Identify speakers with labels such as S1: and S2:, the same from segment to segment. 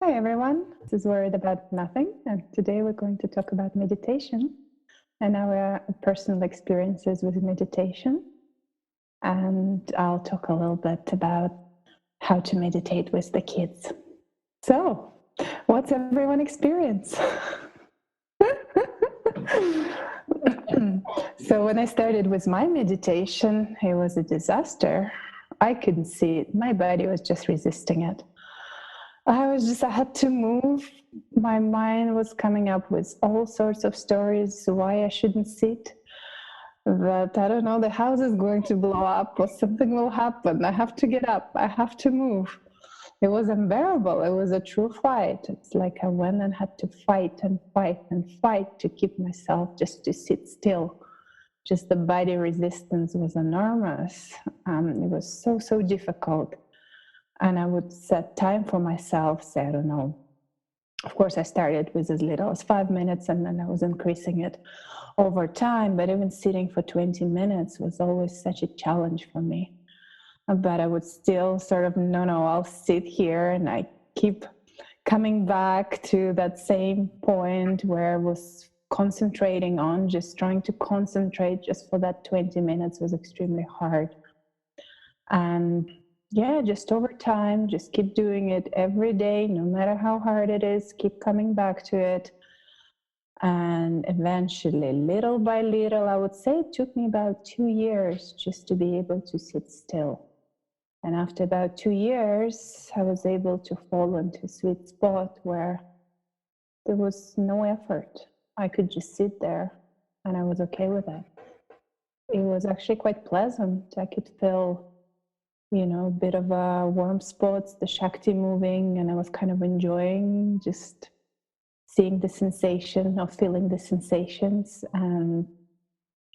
S1: Hi everyone, this is Worried About Nothing, and today we're going to talk about meditation and our personal experiences with meditation. And I'll talk a little bit about how to meditate with the kids. So, what's everyone's experience? So, when I started with my meditation, it was a disaster. I couldn't see it, my body was just resisting it. I had to move. My mind was coming up with all sorts of stories why I shouldn't sit. That I don't know, the house is going to blow up or something will happen. I have to get up. I have to move. It was unbearable. It was a true fight. It's like I went and had to fight and fight and fight to keep myself just to sit still. Just the body resistance was enormous. It was so difficult. And I would set time for myself, say, I don't know. Of course, I started with as little as 5 minutes, and then I was increasing it over time. But even sitting for 20 minutes was always such a challenge for me. But I would still sort of, no, I'll sit here. And I keep coming back to that same point where I was concentrating on, just trying to concentrate just for that 20 minutes was extremely hard. And yeah, just over time, just keep doing it every day, no matter how hard it is, keep coming back to it. And eventually, little by little, I would say it took me about 2 years just to be able to sit still. And after about 2 years, I was able to fall into a sweet spot where there was no effort. I could just sit there and I was okay with it. It was actually quite pleasant. I could feel a bit of warm spots, the Shakti moving, and I was kind of enjoying just seeing the sensation of feeling the sensations, and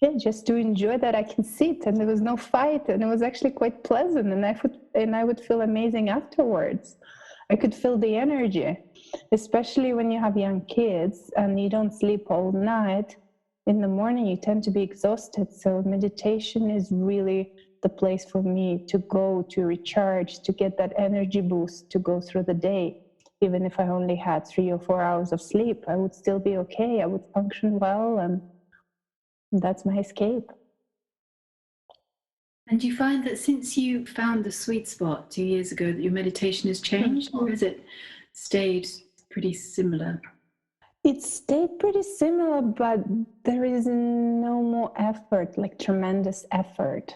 S1: yeah, just to enjoy that I can sit and there was no fight, and it was actually quite pleasant, and I would feel amazing afterwards. I could feel the energy, especially when you have young kids and you don't sleep all night. In the morning, you tend to be exhausted. So meditation is really the place for me to go to recharge, to get that energy boost, to go through the day. Even if I only had 3 or 4 hours of sleep, I would still be okay. I would function well, and that's my escape.
S2: And do you find that since you found the sweet spot 2 years ago that your meditation has changed, or has it stayed pretty similar?
S1: It stayed pretty similar, but there is no more effort, like tremendous effort.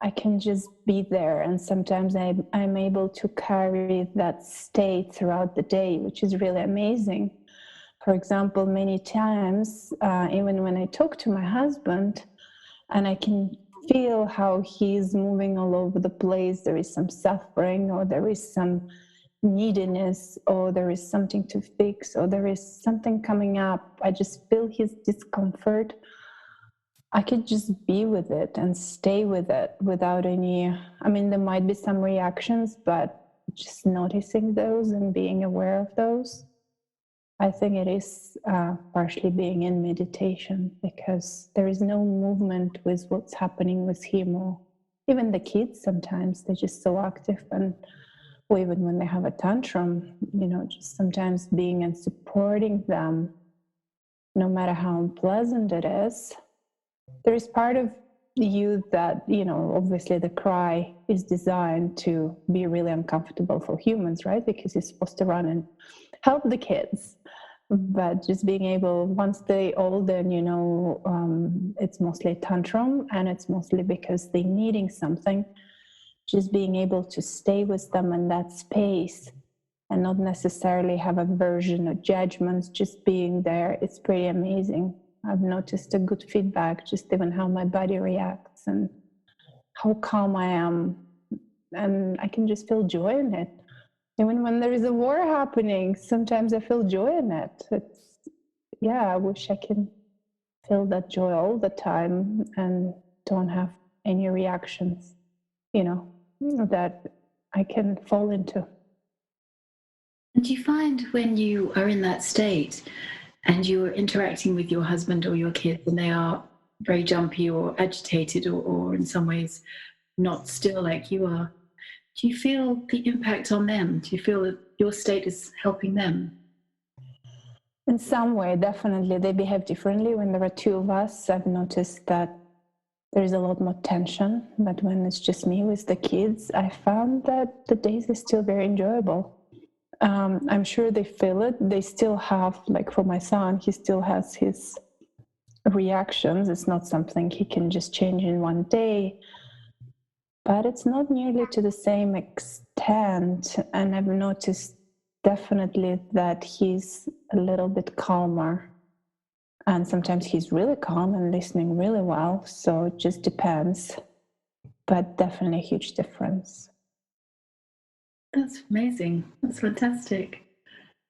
S1: I can just be there, and sometimes I'm able to carry that state throughout the day, which is really amazing. For example, many times, even when I talk to my husband, and I can feel how he's moving all over the place, there is some suffering, or there is some neediness, or there is something to fix, or there is something coming up. I just feel his discomfort. I could just be with it and stay with it without any, I mean, there might be some reactions, but just noticing those and being aware of those. I think it is partially being in meditation, because there is no movement with what's happening with him, or even the kids sometimes, they're just so active. And or even when they have a tantrum, just sometimes being and supporting them, no matter how unpleasant it is. There is part of you that, obviously the cry is designed to be really uncomfortable for humans, right? Because you're supposed to run and help the kids. But just being able, once they're older, it's mostly tantrum, and it's mostly because they're needing something. Just being able to stay with them in that space and not necessarily have aversion or judgments, just being there, it's pretty amazing. I've noticed a good feedback, just even how my body reacts and how calm I am. And I can just feel joy in it. Even when there is a war happening, sometimes I feel joy in it. I wish I can feel that joy all the time and don't have any reactions, that I can fall into.
S2: And do you find when you are in that state and you're interacting with your husband or your kids and they are very jumpy or agitated or in some ways not still like you are, Do you feel the impact on them? Do you feel that your state is helping them?
S1: In some way, definitely. They behave differently. When there are two of us, I've noticed that there's a lot more tension. But when it's just me with the kids, I found that the days are still very enjoyable. I'm sure they feel it. They still have, like for my son, he still has his reactions. It's not something he can just change in one day, but it's not nearly to the same extent. And I've noticed definitely that he's a little bit calmer. And sometimes he's really calm and listening really well. So it just depends, but definitely a huge difference.
S2: That's amazing. That's fantastic.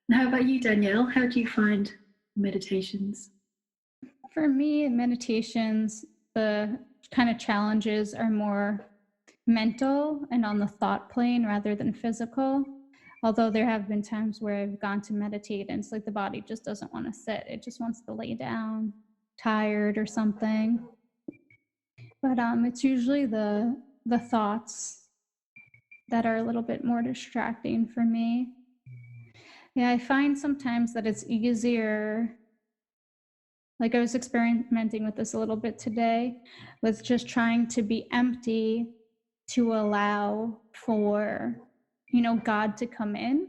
S2: And how about you, Danielle? How do you find meditations?
S3: For me, meditations, the kind of challenges are more mental and on the thought plane rather than physical. Although there have been times where I've gone to meditate and it's like the body just doesn't want to sit. It just wants to lay down, tired or something. But it's usually the thoughts that are a little bit more distracting for me. Yeah, I find sometimes that it's easier. Like I was experimenting with this a little bit today, with just trying to be empty to allow for, God to come in.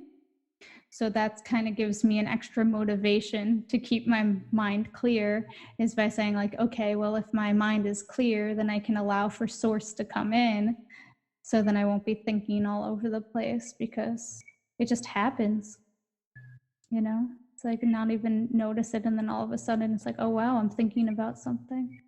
S3: So that kind of gives me an extra motivation to keep my mind clear, is by saying like, okay, well, if my mind is clear, then I can allow for source to come in. So then I won't be thinking all over the place because it just happens, It's like not even notice it, and then all of a sudden it's like, oh wow, I'm thinking about something.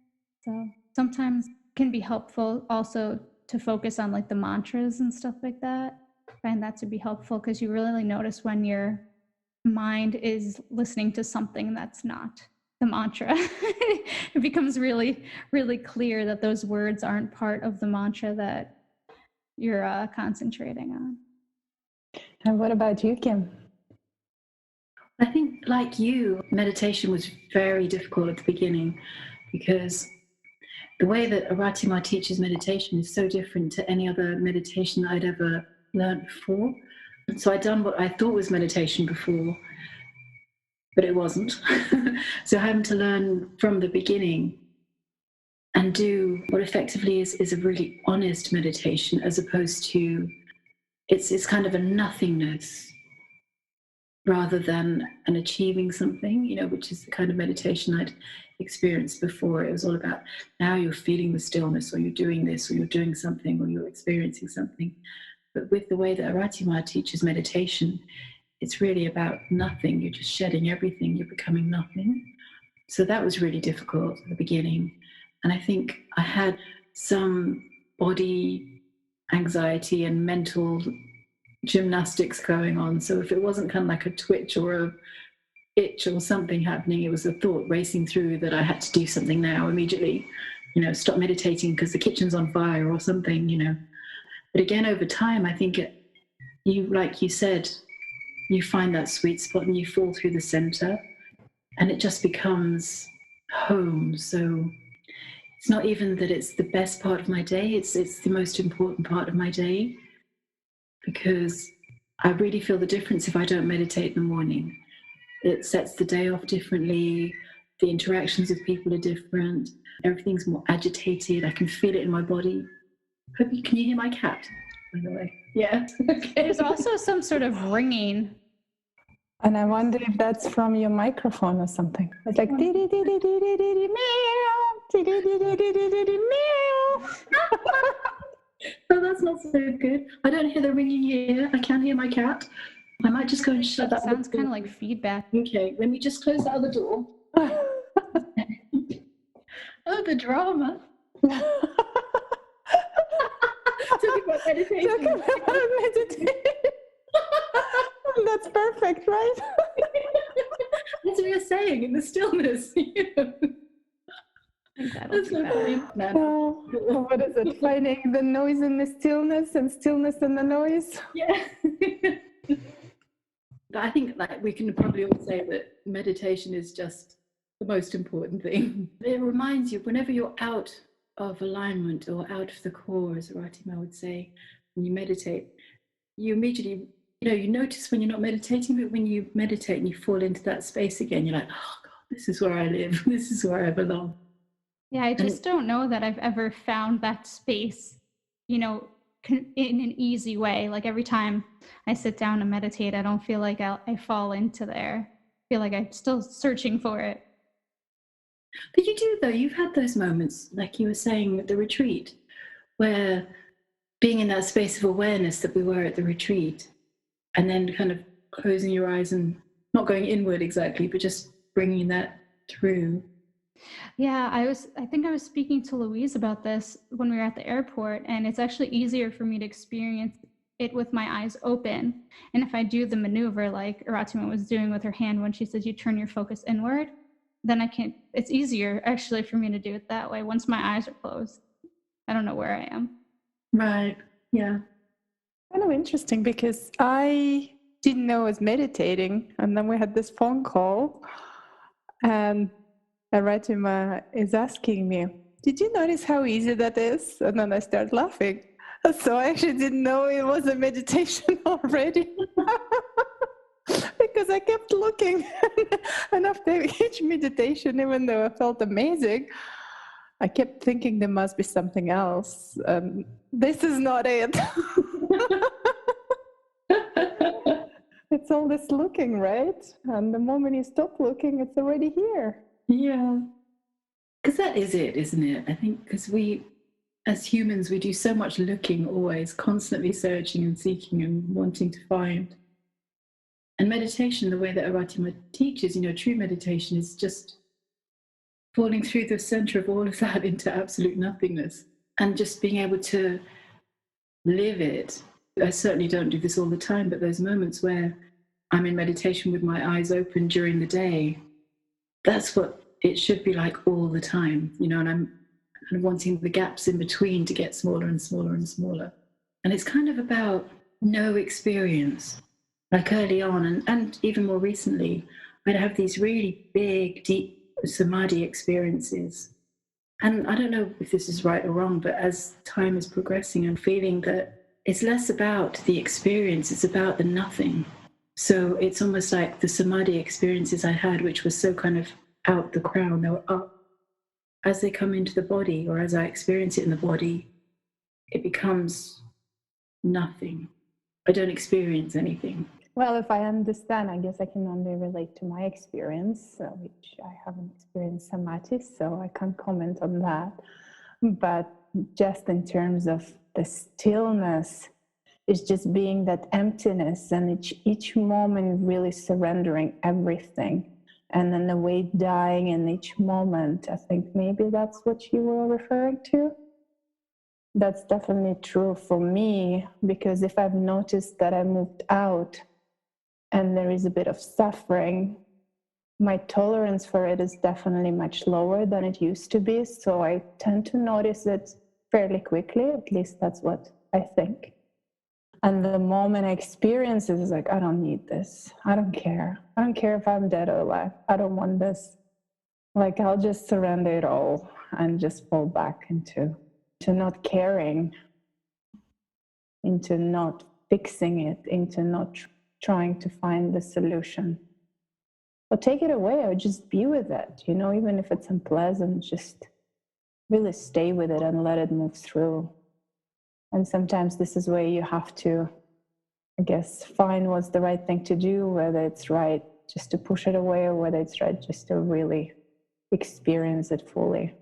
S3: So sometimes it can be helpful also to focus on like the mantras and stuff like that. I find that to be helpful because you really notice when your mind is listening to something that's not the mantra. It becomes really, really clear that those words aren't part of the mantra that you're concentrating on.
S1: And what about you, Kim?
S2: I think, like you, meditation was very difficult at the beginning because the way that Aratima teaches meditation is so different to any other meditation I'd ever learned before. So I'd done what I thought was meditation before, but it wasn't. So having to learn from the beginning and do what effectively is a really honest meditation, as opposed to it's kind of a nothingness rather than an achieving something, which is the kind of meditation I'd experienced before. It was all about now you're feeling the stillness, or you're doing this, or you're doing something, or you're experiencing something. But with the way that Aratima teaches meditation, it's really about nothing. You're just shedding everything. You're becoming nothing. So that was really difficult at the beginning. And I think I had some body anxiety and mental gymnastics going on. So if it wasn't kind of like a twitch or a itch or something happening, it was a thought racing through that I had to do something now immediately, stop meditating because the kitchen's on fire or something, But again, over time, I think like you said, you find that sweet spot and you fall through the center and it just becomes home. So it's not even that it's the best part of my day, it's the most important part of my day, because I really feel the difference if I don't meditate in the morning. It sets the day off differently. The interactions with people are different. Everything's more agitated. I can feel it in my body. Can you hear my cat, by the way? Yeah. Okay.
S3: There's also some sort of ringing.
S1: And I wonder if that's from your microphone or something. It's like meow, meow.
S2: Oh, that's not so good. I don't hear the ringing here. I can hear my cat. I might just go and shut that.
S3: Sounds kind of like feedback.
S2: Okay, let me just close that other door. Oh, the drama. Talking about meditation.
S1: That's perfect, right?
S2: That's what you're saying in the stillness.
S3: That's so funny.
S1: What is it? Finding the noise in the stillness and stillness in the noise?
S2: Yeah. But I think we can probably all say that meditation is just the most important thing. It reminds you, whenever you're out of alignment or out of the core, as Aratima would say, and you meditate, you immediately, you notice when you're not meditating, but when you meditate and you fall into that space again, you're like, oh God, this is where I live. This is where I belong.
S3: Yeah, I just don't know that I've ever found that space, in an easy way. Like every time I sit down and meditate, I don't feel like I fall into there. I feel like I'm still searching for it.
S2: But you do, though. You've had those moments, like you were saying at the retreat, where being in that space of awareness that we were at the retreat, and then kind of closing your eyes and not going inward exactly, but just bringing that through.
S3: Yeah, I think I was speaking to Louise about this when we were at the airport, and it's actually easier for me to experience it with my eyes open. And if I do the maneuver like Aratima was doing with her hand when she says you turn your focus inward, then it's easier actually for me to do it that way once my eyes are closed. I don't know where I am.
S2: Right. Yeah.
S1: Kind of interesting because I didn't know I was meditating, and then we had this phone call, and Aratima is asking me, "Did you notice how easy that is?" And then I start laughing. So I actually didn't know it was a meditation already. Because I kept looking, and after each meditation, even though I felt amazing, I kept thinking there must be something else. This is not it. It's all this looking, right? And the moment you stop looking, it's already here.
S2: Yeah. Because that is it, isn't it? I think because we, as humans, we do so much looking always, constantly searching and seeking and wanting to find. And meditation, the way that Aratima teaches, true meditation is just falling through the center of all of that into absolute nothingness and just being able to live it. I certainly don't do this all the time, but those moments where I'm in meditation with my eyes open during the day, that's what it should be like all the time, and I'm kind of wanting the gaps in between to get smaller and smaller and smaller. And it's kind of about no experience. Like early on, and even more recently, I'd have these really big, deep samadhi experiences. And I don't know if this is right or wrong, but as time is progressing, I'm feeling that it's less about the experience, it's about the nothing. So it's almost like the samadhi experiences I had, which was so kind of out the crown, they were up. As they come into the body, or as I experience it in the body, it becomes nothing. I don't experience anything.
S1: Well, if I understand, I guess I can only relate to my experience, which I haven't experienced samadhi, so I can't comment on that. But just in terms of the stillness, it's just being that emptiness, and each moment really surrendering everything, and then the weight dying in each moment. I think maybe that's what you were referring to. That's definitely true for me, because if I've noticed that I moved out and there is a bit of suffering, my tolerance for it is definitely much lower than it used to be. So I tend to notice it fairly quickly, at least that's what I think. And the moment I experience it, it's like, I don't need this. I don't care. I don't care if I'm dead or alive. I don't want this. Like, I'll just surrender it all and just fall back into not caring, into not fixing it, into not trying to find the solution. Or take it away, or just be with it, even if it's unpleasant, just really stay with it and let it move through. And sometimes this is where you have to, I guess, find what's the right thing to do, whether it's right just to push it away or whether it's right just to really experience it fully.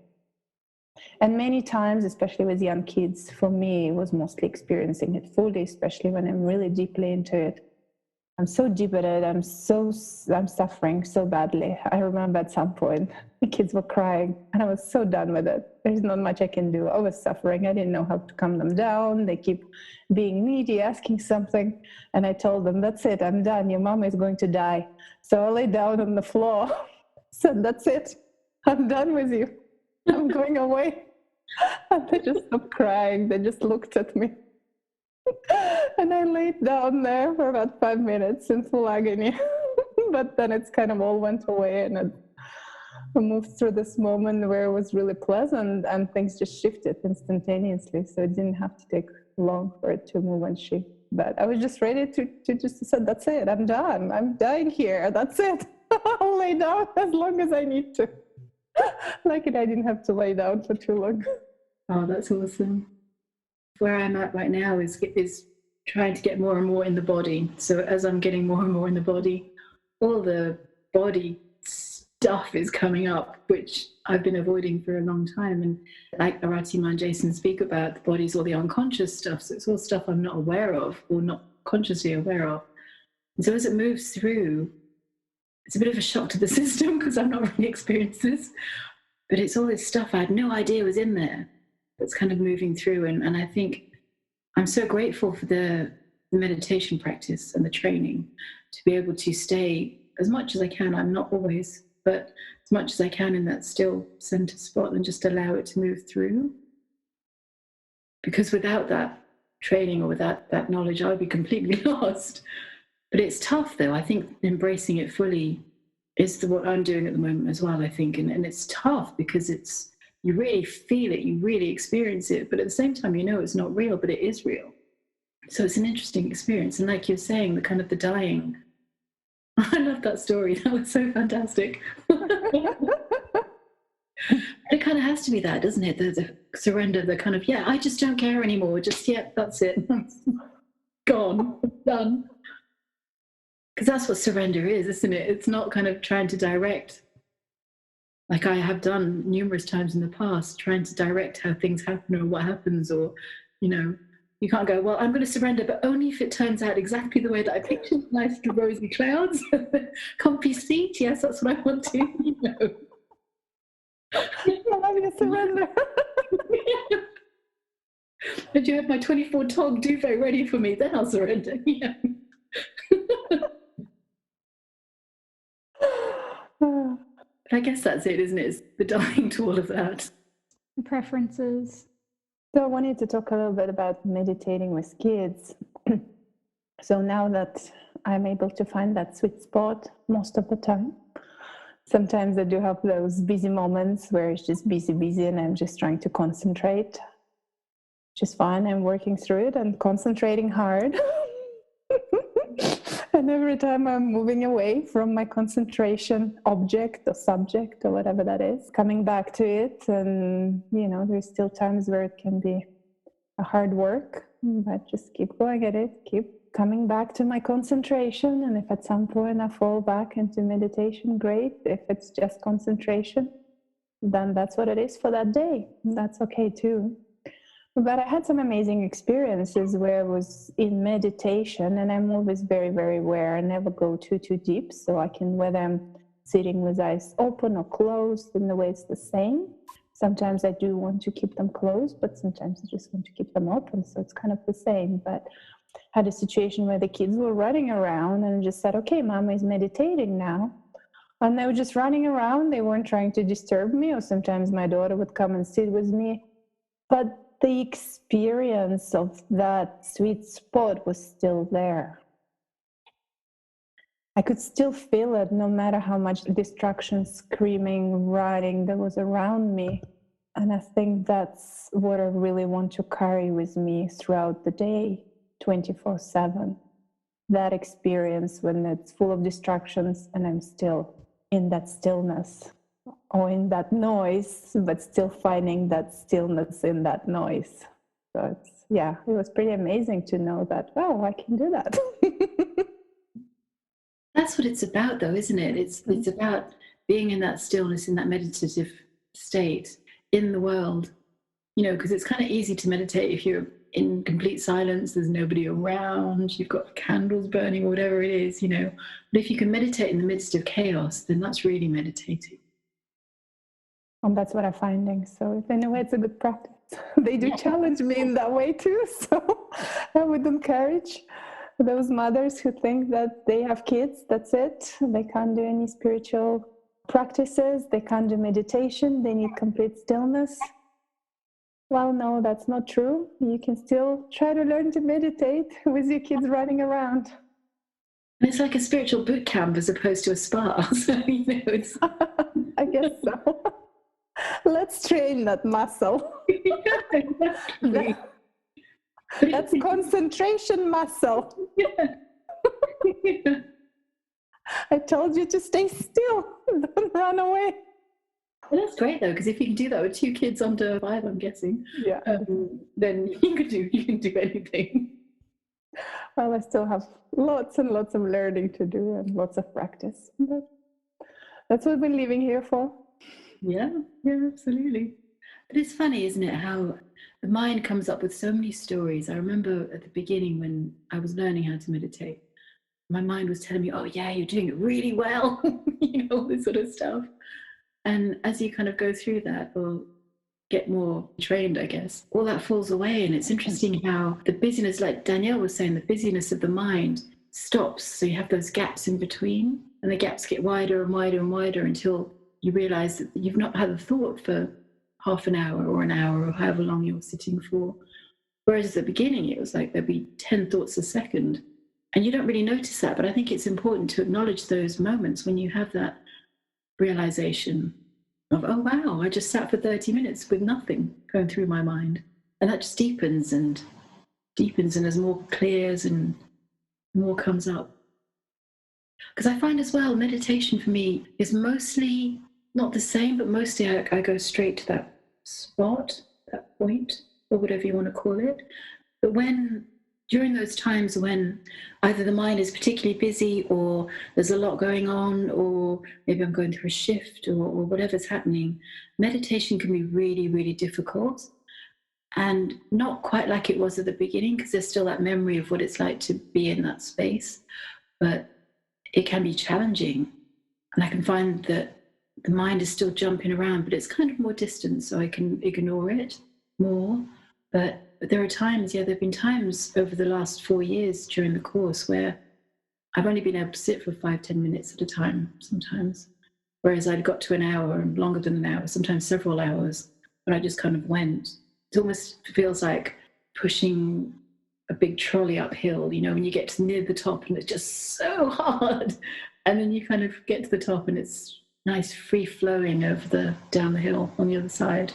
S1: And many times, especially with young kids, for me, it was mostly experiencing it fully, especially when I'm really deeply into it. I'm so deep at it. I'm suffering so badly. I remember at some point the kids were crying and I was so done with it. There's not much I can do. I was suffering. I didn't know how to calm them down. They keep being needy, asking something. And I told them, that's it. I'm done. Your mama is going to die. So I lay down on the floor. Said, that's it. I'm done with you. I'm going away. And they just stopped crying. They just looked at me. And I laid down there for about 5 minutes in full agony. But then it's kind of all went away, and I moved through this moment where it was really pleasant and things just shifted instantaneously. So it didn't have to take long for it to move but I was just ready to just say, that's it, I'm done. I'm dying here. That's it. I'll lay down as long as I need to. Luckily, I didn't have to lay down for too long.
S2: Oh, that's awesome. Where I'm at right now is trying to get more and more in the body. So as I'm getting more and more in the body, all the body stuff is coming up, which I've been avoiding for a long time. And like Aratima and Jason speak about, the body's all the unconscious stuff. So it's all stuff I'm not aware of or not consciously aware of. And so as it moves through, it's a bit of a shock to the system because I've not really experienced this. But it's all this stuff I had no idea was in there that's kind of moving through. And I think I'm so grateful for the meditation practice and the training to be able to stay as much as I can. I'm not always, but as much as I can in that still center spot and just allow it to move through. Because without that training or without that knowledge, I would be completely lost. But it's tough, though. I think embracing it fully is what I'm doing at the moment as well, I think. And it's tough because you really feel it, you really experience it, but at the same time, you know it's not real, but it is real. So it's an interesting experience. And like you're saying, the kind of the dying, I love that story. That was so fantastic. It kind of has to be that, doesn't it? The surrender, the kind of, I just don't care anymore. Just, that's it. Gone, done. Because that's what surrender is, isn't it? It's not kind of trying to direct, like I have done numerous times in the past, trying to direct how things happen or what happens, or, you can't go, well, I'm going to surrender, but only if it turns out exactly the way that I pictured, nice rosy clouds, comfy seat. Yes, that's what I want to,
S1: I'm going to surrender.
S2: Did you have my 24 tog duvet ready for me? Then I'll surrender. But I guess that's it, isn't it? It's the dying to all of that.
S3: Preferences.
S1: So I wanted to talk a little bit about meditating with kids. So now that I'm able to find that sweet spot most of the time, sometimes I do have those busy moments where it's just busy and I'm just trying to concentrate. Which is fine. I'm working through it and concentrating hard. And every time I'm moving away from my concentration object or subject or whatever that is, coming back to it. And, there's still times where it can be a hard work, but just keep going at it, keep coming back to my concentration. And if at some point I fall back into meditation, great. If it's just concentration, then that's what it is for that day. That's okay too. But I had some amazing experiences where I was in meditation, and I'm always very, very aware. I never go too deep, so I can, whether I'm sitting with eyes open or closed, in the way it's the same. Sometimes I do want to keep them closed, but sometimes I just want to keep them open, so it's kind of the same. But I had a situation where the kids were running around and just said, okay, Mama is meditating now. And they were just running around. They weren't trying to disturb me, or sometimes my daughter would come and sit with me. But the experience of that sweet spot was still there. I could still feel it no matter how much distraction, screaming, running that was around me. And I think that's what I really want to carry with me throughout the day, 24/7. That experience when it's full of distractions and I'm still in that stillness. Or in that noise, but still finding that stillness in that noise. So it was pretty amazing to know that, I can do that.
S2: That's what it's about, though, isn't it? It's about being in that stillness, in that meditative state in the world, because it's kind of easy to meditate if you're in complete silence, there's nobody around, you've got candles burning or whatever it is, But if you can meditate in the midst of chaos, then that's really meditating.
S1: And that's what I'm finding. So in a way, it's a good practice. They do challenge me in that way too. So I would encourage those mothers who think that they have kids, that's it. They can't do any spiritual practices. They can't do meditation. They need complete stillness. Well, no, that's not true. You can still try to learn to meditate with your kids running around.
S2: And it's like a spiritual boot camp as opposed to a spa. So, it's...
S1: I guess so. Let's train that muscle.
S2: Exactly.
S1: That's concentration muscle.
S2: Yeah. Yeah.
S1: I told you to stay still. Don't run away.
S2: Well, that's great though, because if you can do that with 2 kids under 5, I'm guessing,
S1: Yeah.
S2: then you can do anything.
S1: Well, I still have lots and lots of learning to do and lots of practice. But that's what we're living here for.
S2: Yeah, absolutely. But it's funny, isn't it, how the mind comes up with so many stories. I remember at the beginning when I was learning how to meditate, my mind was telling me, oh yeah, you're doing it really well, all this sort of stuff. And as you kind of go through that or get more trained, I guess, all that falls away. And it's interesting how the busyness, like Danielle was saying, the busyness of the mind stops. So you have those gaps in between, and the gaps get wider and wider and wider until you realize that you've not had a thought for half an hour or an hour or however long you're sitting for. Whereas at the beginning, it was like there'd be 10 thoughts a second. And you don't really notice that. But I think it's important to acknowledge those moments when you have that realization of, oh wow, I just sat for 30 minutes with nothing going through my mind. And that just deepens and as more clears and more comes up. Because I find as well, meditation for me is mostly not the same, but mostly I go straight to that spot, that point, or whatever you want to call it. But during those times when either the mind is particularly busy or there's a lot going on, or maybe I'm going through a shift or whatever's happening, meditation can be really, really difficult and not quite like it was at the beginning, because there's still that memory of what it's like to be in that space, but it can be challenging. And I can find that the mind is still jumping around, but it's kind of more distant, so I can ignore it more. But there are times, there have been times over the last 4 years during the course where I've only been able to sit for 5-10 minutes at a time sometimes, whereas I'd got to an hour and longer than an hour, sometimes several hours, but I just kind of went. It almost feels like pushing a big trolley uphill, when you get to near the top and it's just so hard, and then you kind of get to the top and it's nice free flowing down the hill on the other side.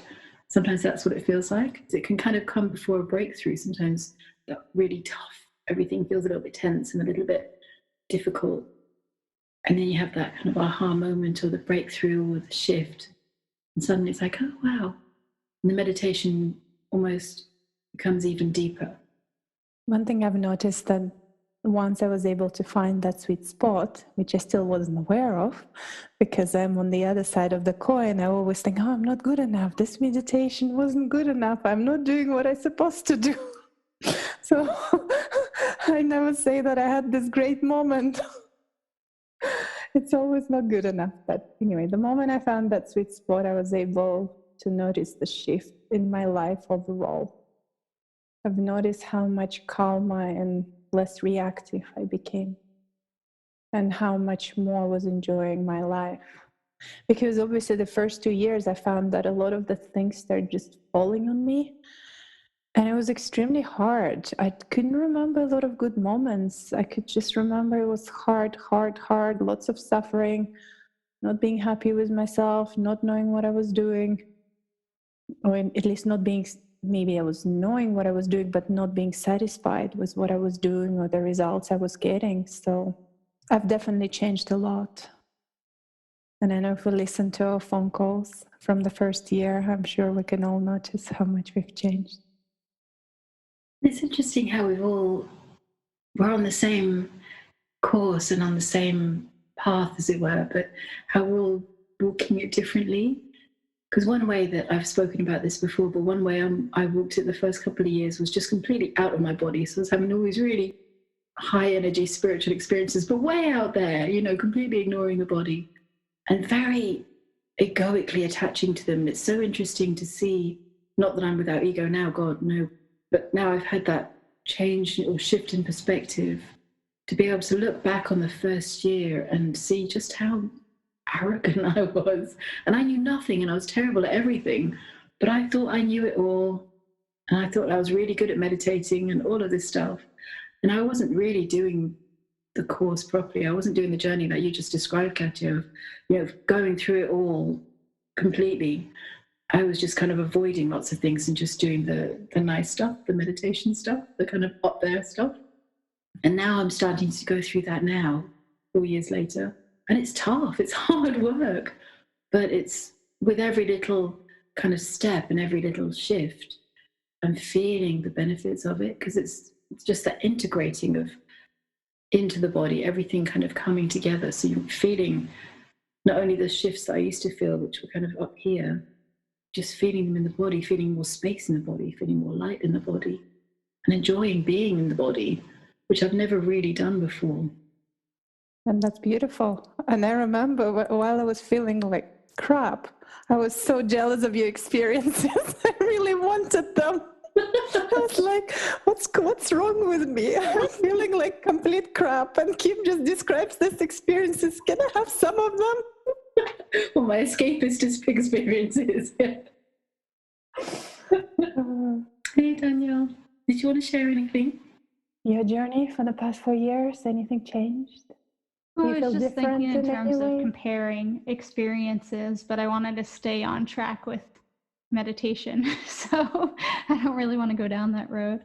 S2: Sometimes that's what it feels like. It can kind of come before a breakthrough. Sometimes that really tough, everything feels a little bit tense and a little bit difficult. And then you have that kind of aha moment or the breakthrough or the shift. And suddenly it's like, oh, wow. And the meditation almost becomes even deeper.
S1: One thing I've noticed that once I was able to find that sweet spot, which I still wasn't aware of, because I'm on the other side of the coin, I always think, oh, I'm not good enough. This meditation wasn't good enough. I'm not doing what I'm supposed to do. So I never say that I had this great moment. It's always not good enough. But anyway, the moment I found that sweet spot, I was able to notice the shift in my life overall. I've noticed how much calmer and less reactive I became, and how much more I was enjoying my life. Because obviously the first 2 years I found that a lot of the things started just falling on me, and it was extremely hard. I couldn't remember a lot of good moments. I could just remember it was hard, lots of suffering, not being happy with myself, not knowing what I was doing, or at least not being, maybe I was knowing what I was doing, but not being satisfied with what I was doing or the results I was getting. So I've definitely changed a lot. And I know if we listen to our phone calls from the first year, I'm sure we can all notice how much we've changed.
S2: It's interesting how we're on the same course and on the same path, as it were, but how we're all walking it differently. Because one way that I've spoken about this before, but one way I walked it the first couple of years was just completely out of my body. So I was having all these really high energy spiritual experiences, but way out there, completely ignoring the body and very egoically attaching to them. It's so interesting to see, not that I'm without ego now, God, no, but now I've had that change or shift in perspective to be able to look back on the first year and see just how arrogant I was. And I knew nothing and I was terrible at everything, but I thought I knew it all. And I thought I was really good at meditating and all of this stuff. And I wasn't really doing the course properly. I wasn't doing the journey that you just described, Katya, of going through it all completely. I was just kind of avoiding lots of things and just doing the nice stuff, the meditation stuff, the kind of up there stuff. And now I'm starting to go through that now, 4 years later. And it's tough, it's hard work, but it's with every little kind of step and every little shift, I'm feeling the benefits of it, because it's just that integrating of into the body, everything kind of coming together. So you're feeling not only the shifts that I used to feel, which were kind of up here, just feeling them in the body, feeling more space in the body, feeling more light in the body, and enjoying being in the body, which I've never really done before.
S1: And that's beautiful. And I remember while I was feeling like crap, I was so jealous of your experiences. I really wanted them. I was like, what's wrong with me? I'm feeling like complete crap. And Kim just describes these experiences. Can I have some of them?
S2: Well, my escapist experiences. Hey, Danielle, did you want to share anything?
S1: Your journey for the past 4 years, anything changed?
S3: Well,
S1: Do you
S3: I was
S1: feel
S3: just thinking
S1: different
S3: in
S1: in
S3: terms
S1: any
S3: of
S1: way?
S3: comparing experiences, but I wanted to stay on track with meditation. So I don't really want to go down that road.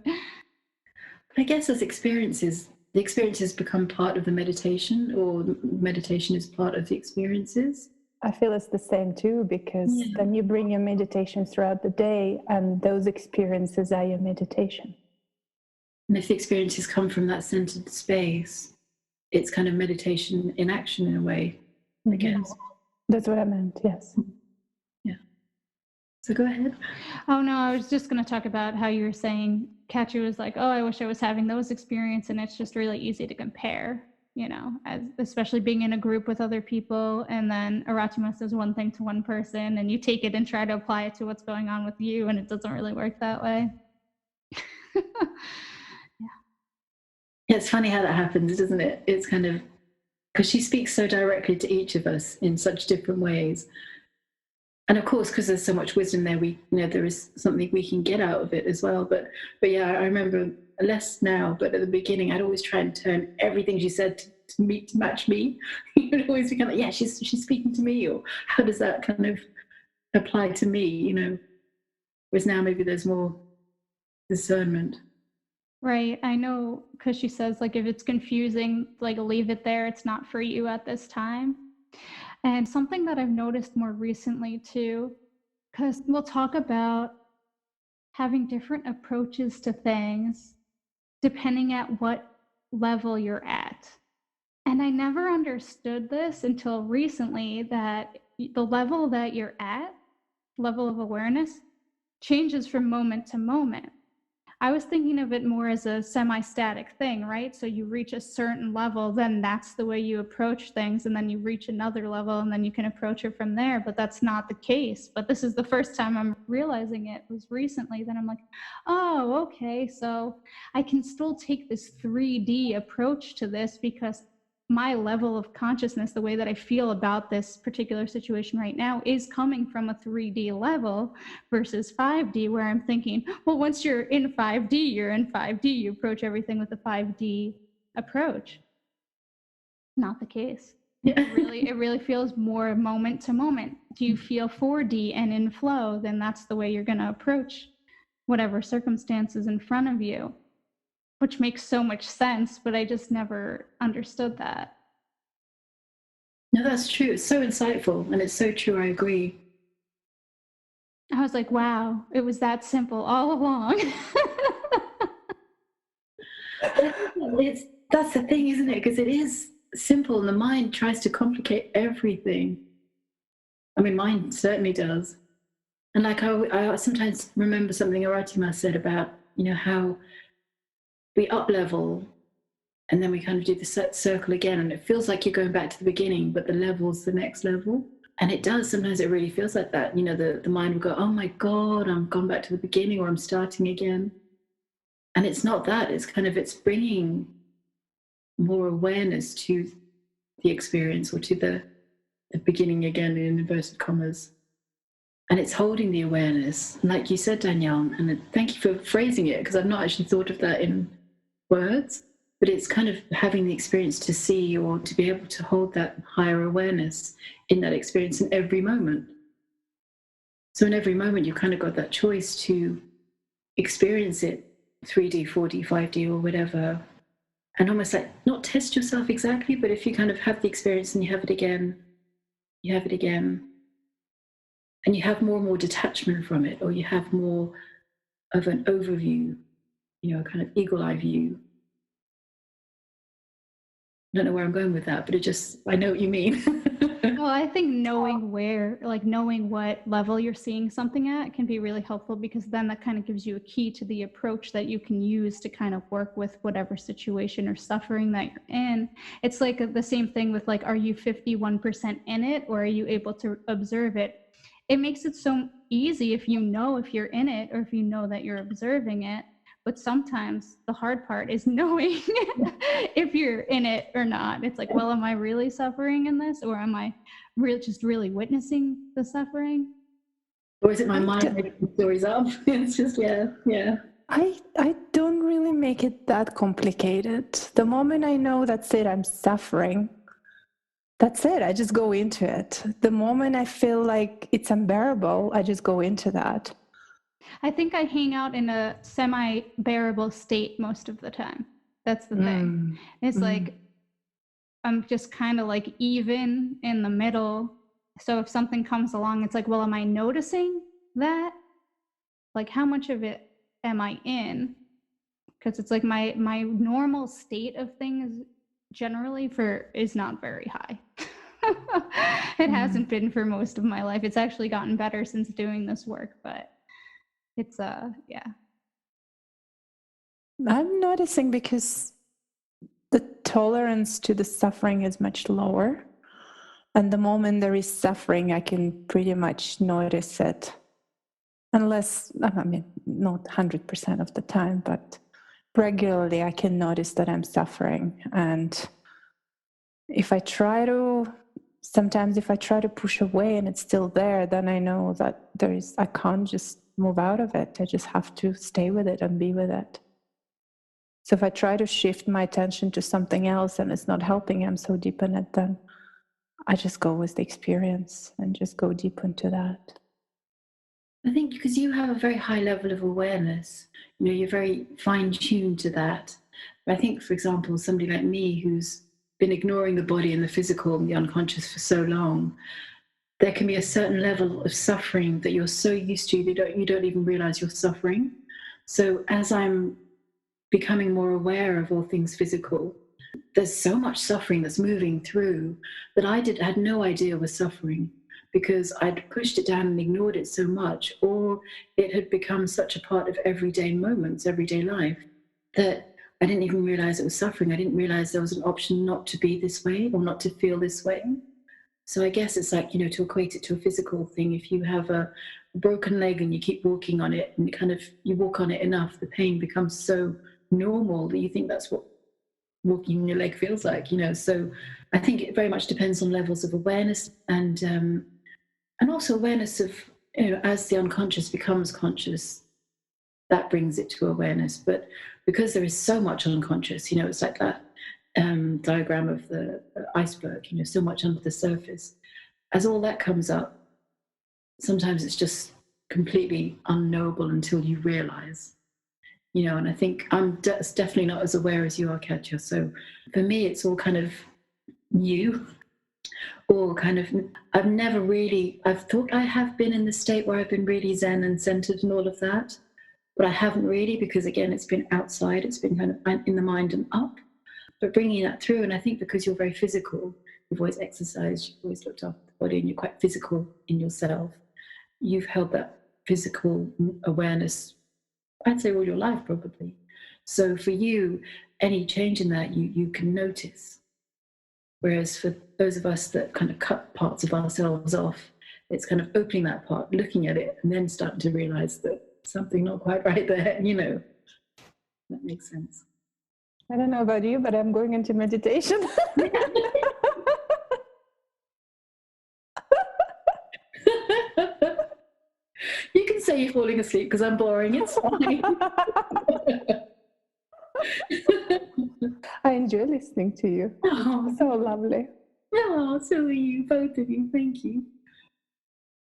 S2: I guess as experiences, the experiences become part of the meditation, or meditation is part of the experiences.
S1: I feel it's the same too, because then you bring your meditation throughout the day, and those experiences are your meditation.
S2: And if the experiences come from that centered space, it's kind of meditation in action in a way, I guess.
S1: That's what I meant, yes.
S2: Yeah. So go ahead.
S3: Oh, no, I was just going to talk about how you were saying, Katya was like, oh, I wish I was having those experiences. And it's just really easy to compare, you know, especially being in a group with other people. And then Aratimas is one thing to one person, and you take it and try to apply it to what's going on with you, and it doesn't really work that way.
S2: Yeah, it's funny how that happens, isn't it? It's kind of, because she speaks so directly to each of us in such different ways. And of course, because there's so much wisdom there, there is something we can get out of it as well. But yeah, I remember less now, but at the beginning, I'd always try and turn everything she said to match me. You'd always be kind of like, yeah, she's speaking to me, or how does that kind of apply to me, Whereas now maybe there's more discernment.
S3: Right. I know, because she says, like, if it's confusing, like, leave it there. It's not for you at this time. And something that I've noticed more recently too, because we'll talk about having different approaches to things depending at what level you're at. And I never understood this until recently, that the level that you're at, level of awareness, changes from moment to moment. I was thinking of it more as a semi-static thing, right? So you reach a certain level, then that's the way you approach things, and then you reach another level, and then you can approach it from there. But that's not the case. But this is the first time I'm realizing it, was recently. Then I'm like, oh, okay, so I can still take this 3D approach to this, because my level of consciousness, the way that I feel about this particular situation right now, is coming from a 3D level versus 5D, where I'm thinking, well, once you're in 5D, you're in 5D. You approach everything with a 5D approach. Not the case.
S2: Yeah.
S3: It really feels more moment to moment. Do you feel 4D and in flow? Then that's the way you're going to approach whatever circumstances in front of you, which makes so much sense, but I just never understood that.
S2: No, that's true. It's so insightful, and it's so true. I agree.
S3: I was like, wow, it was that simple all along.
S2: That's the thing, isn't it? Because it is simple, and the mind tries to complicate everything. I mean, mine certainly does. And like I sometimes remember something Aratima said about, how we up level, and then we kind of do the circle again, and it feels like you're going back to the beginning, but the level's the next level. And it does. Sometimes it really feels like that. The mind will go, oh my God, I'm gone back to the beginning, or I'm starting again. And it's not that. It's bringing more awareness to the experience, or to the beginning again, in inverted commas. And it's holding the awareness. And like you said, Danielle, and thank you for phrasing it, because I've not actually thought of that in words, but it's kind of having the experience to see, or to be able to hold that higher awareness in that experience in every moment. So in every moment, you kind of got that choice to experience it 3D, 4D, 5D, or whatever, and almost like not test yourself exactly, but if you kind of have the experience and you have it again, you have it again, and you have more and more detachment from it, or you have more of an overview, a kind of eagle eye view. I don't know where I'm going with that, but I know what you mean.
S3: Well, I think knowing knowing what level you're seeing something at can be really helpful, because then that kind of gives you a key to the approach that you can use to kind of work with whatever situation or suffering that you're in. It's like the same thing with like, are you 51% in it, or are you able to observe it? It makes it so easy if you know if you're in it or if you know that you're observing it. But sometimes the hard part is knowing if you're in it or not. It's like, well, am I really suffering in this, or am I just really witnessing the suffering?
S2: Or is it my mind making stories up? It's just, yeah.
S1: I don't really make it that complicated. The moment I know that's it, I'm suffering, that's it. I just go into it. The moment I feel like it's unbearable, I just go into that.
S3: I think I hang out in a semi-bearable state most of the time. That's the thing. It's like I'm just kind of like even in the middle. So if something comes along, it's like, well, am I noticing that? Like, how much of it am I in? Because it's like my normal state of things generally is not very high. It hasn't been for most of my life. It's actually gotten better since doing this work, but it's yeah.
S1: I'm noticing because the tolerance to the suffering is much lower. And the moment there is suffering, I can pretty much notice it. Unless, I mean, not 100% of the time, but regularly I can notice that I'm suffering. And sometimes if I try to push away and it's still there, then I know that I can't just move out of it. I just have to stay with it and be with it. So if I try to shift my attention to something else and it's not helping, I'm so deep in it, then I just go with the experience and just go deep into that.
S2: I think because you have a very high level of awareness, you're very fine-tuned to that. But I think, for example, somebody like me who's been ignoring the body and the physical and the unconscious for so long, there can be a certain level of suffering that you're so used to, you don't even realize you're suffering. So as I'm becoming more aware of all things physical, there's so much suffering that's moving through that I had no idea was suffering, because I'd pushed it down and ignored it so much, or it had become such a part of everyday moments, everyday life, that I didn't even realize it was suffering. I didn't realize there was an option not to be this way or not to feel this way. So I guess it's like, to equate it to a physical thing. If you have a broken leg and you keep walking on it and you walk on it enough, the pain becomes so normal that you think that's what walking on your leg feels like, So I think it very much depends on levels of awareness and also awareness of, as the unconscious becomes conscious, that brings it to awareness. But because there is so much unconscious, it's like that diagram of the iceberg, so much under the surface. As all that comes up, sometimes it's just completely unknowable until you realize, and I think I'm definitely not as aware as you are, Katya. So for me, it's all kind of new, or kind of, I've thought I have been in the state where I've been really zen and centered and all of that, but I haven't really, because again, it's been outside, it's been kind of in the mind and up, but bringing that through. And I think because you're very physical, you've always exercised, you've always looked after the body, and you're quite physical in yourself, you've held that physical awareness, I'd say, all your life probably. So for you, any change in that, you can notice. Whereas for those of us that kind of cut parts of ourselves off, it's kind of opening that part, looking at it, and then starting to realize that something not quite right there, That makes sense.
S1: I don't know about you, but I'm going into meditation.
S2: You can say you're falling asleep because I'm boring. It's fine.
S1: I enjoy listening to you.
S2: Oh,
S1: so lovely.
S2: Oh, so are you, both of you. Thank you.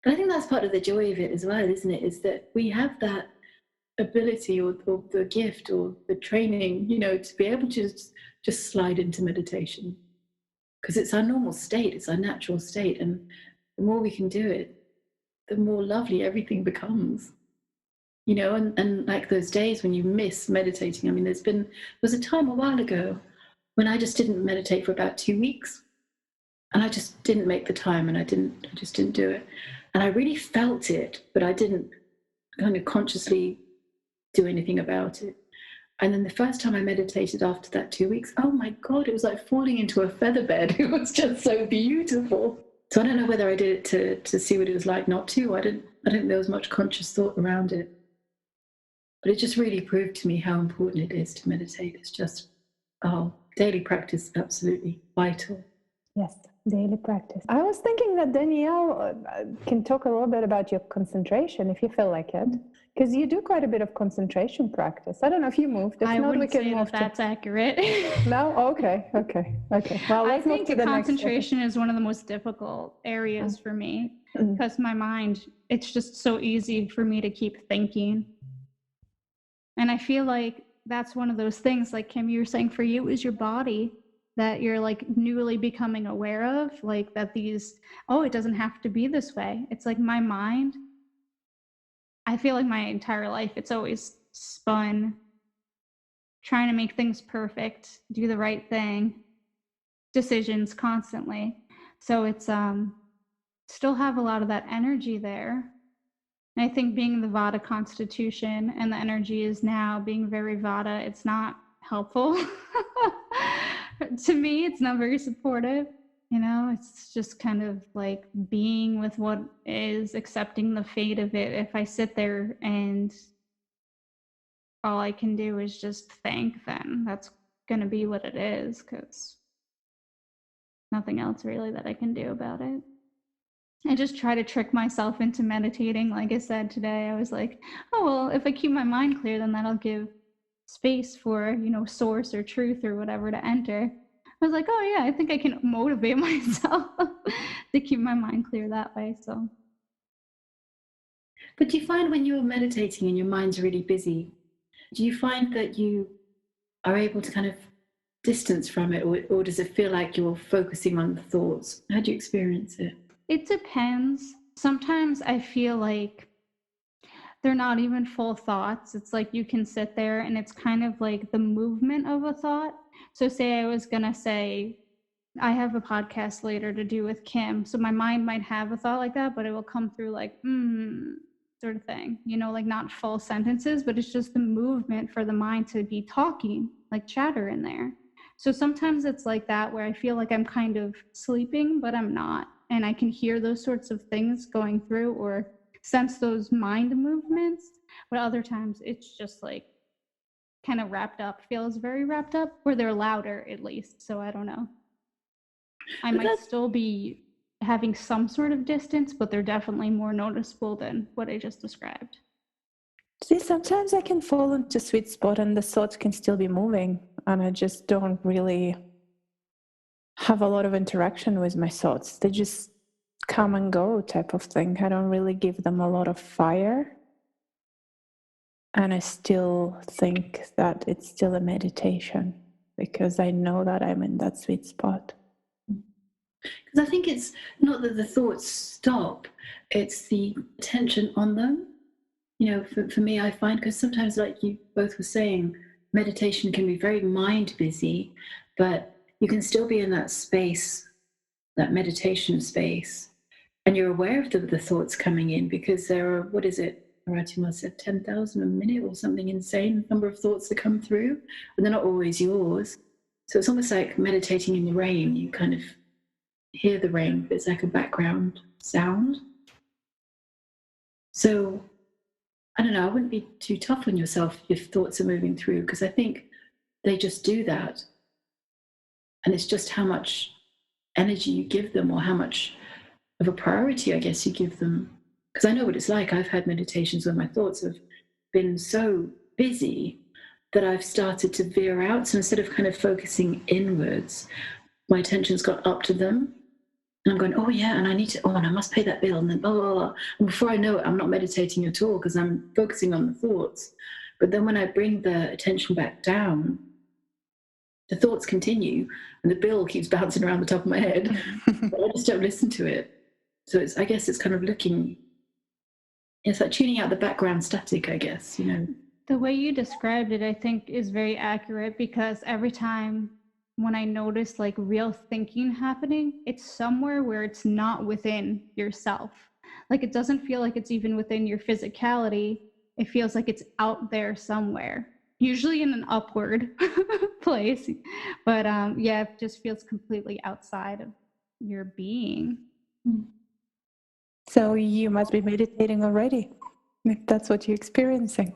S2: But I think that's part of the joy of it as well, isn't it? Is that we have that ability or the gift or the training, to be able to just slide into meditation. Because it's our normal state, it's our natural state. And the more we can do it, the more lovely everything becomes. And like those days when you miss meditating. I mean, there was a time a while ago when I just didn't meditate for about 2 weeks. And I just didn't make the time, and I just didn't do it. And I really felt it, but I didn't kind of consciously do anything about it. And then the first time I meditated after that 2 weeks, oh my God, it was like falling into a feather bed. It was just so beautiful. So I don't know whether I did it to see what it was like not to. I don't think there was much conscious thought around it. But it just really proved to me how important it is to meditate. It's just, daily practice, absolutely vital.
S1: Yes, daily practice. I was thinking that Danielle can talk a little bit about your concentration, if you feel like it, because you do quite a bit of concentration practice. I don't know if you moved. If
S3: I
S1: not, we
S3: wouldn't
S1: can
S3: say
S1: move
S3: that's accurate.
S1: No? Okay. Well,
S3: I
S1: let's move
S3: think
S1: to the
S3: concentration is one of the most difficult areas for me because my mind, it's just so easy for me to keep thinking. And I feel like that's one of those things, like Kim, you were saying, for you, is your body that you're like newly becoming aware of, like that it doesn't have to be this way. It's like my mind, I feel like my entire life, it's always spun trying to make things perfect, do the right thing, decisions constantly. So it's still have a lot of that energy there. And I think being the Vata constitution and the energy is now being very Vata, it's not helpful. To me, it's not very supportive. It's just kind of like being with what is, accepting the fate of it. If I sit there and all I can do is just think, then that's going to be what it is, because nothing else really that I can do about it. I just try to trick myself into meditating. Like I said today, I was like, oh, well, if I keep my mind clear, then that'll give space for, source or truth or whatever to enter. I was like, oh, yeah, I think I can motivate myself to keep my mind clear that way. So.
S2: But do you find when you're meditating and your mind's really busy, do you find that you are able to kind of distance from it, or does it feel like you're focusing on the thoughts? How do you experience it?
S3: It depends. Sometimes I feel like they're not even full thoughts. It's like you can sit there and it's kind of like the movement of a thought. So say I was going to say, I have a podcast later to do with Kim. So my mind might have a thought like that, but it will come through like, sort of thing, like not full sentences, but it's just the movement for the mind to be talking, like chatter in there. So sometimes it's like that where I feel like I'm kind of sleeping, but I'm not. And I can hear those sorts of things going through or sense those mind movements. But other times it's just like kind of wrapped up, feels very wrapped up, or they're louder at least. So I don't know. I might still be having some sort of distance, but they're definitely more noticeable than what I just described.
S1: See, sometimes I can fall into sweet spot and the thoughts can still be moving, and I just don't really have a lot of interaction with my thoughts. They just come and go type of thing. I don't really give them a lot of fire. And I still think that it's still a meditation because I know that I'm in that sweet spot.
S2: Because I think it's not that the thoughts stop, it's the attention on them. For me, I find, because sometimes, like you both were saying, meditation can be very mind busy, but you can still be in that space, that meditation space, and you're aware of the thoughts coming in, because there are, what is it, Aratima said 10,000 a minute or something insane number of thoughts that come through, and they're not always yours. So it's almost like meditating in the rain. You kind of hear the rain, but it's like a background sound. So I don't know, I wouldn't be too tough on yourself if thoughts are moving through, because I think they just do that. And it's just how much energy you give them, or how much of a priority, I guess, you give them. Because I know what it's like. I've had meditations where my thoughts have been so busy that I've started to veer out. So instead of kind of focusing inwards, my attention's got up to them. And I'm going, oh yeah, and I need to, oh, and I must pay that bill, and then blah, blah, blah. And before I know it, I'm not meditating at all because I'm focusing on the thoughts. But then when I bring the attention back down, the thoughts continue and the bill keeps bouncing around the top of my head. But I just don't listen to it. So I guess it's kind of it's like tuning out the background static, I guess, you know.
S3: The way you described it, I think, is very accurate, because every time when I notice like real thinking happening, it's somewhere where it's not within yourself. Like it doesn't feel like it's even within your physicality. It feels like it's out there somewhere, usually in an upward place. But yeah, it just feels completely outside of your being.
S1: So you must be meditating already, if that's what you're experiencing.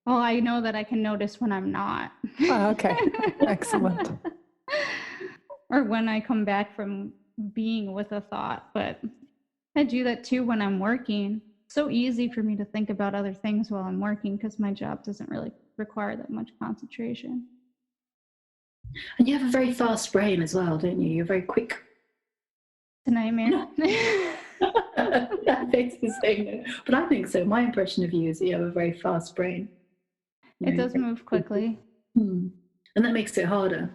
S3: Well, I know that I can notice when I'm not.
S1: Oh, okay. Excellent.
S3: Or when I come back from being with a thought. But I do that too when I'm working. It's so easy for me to think about other things while I'm working because my job doesn't really require that much concentration.
S2: And you have a very fast brain as well, don't you? You're very quick.
S3: It's a nightmare.
S2: That makes me say no. But I think so. My impression of you is that you have a very fast brain.
S3: It does move quickly.
S2: And that makes it harder.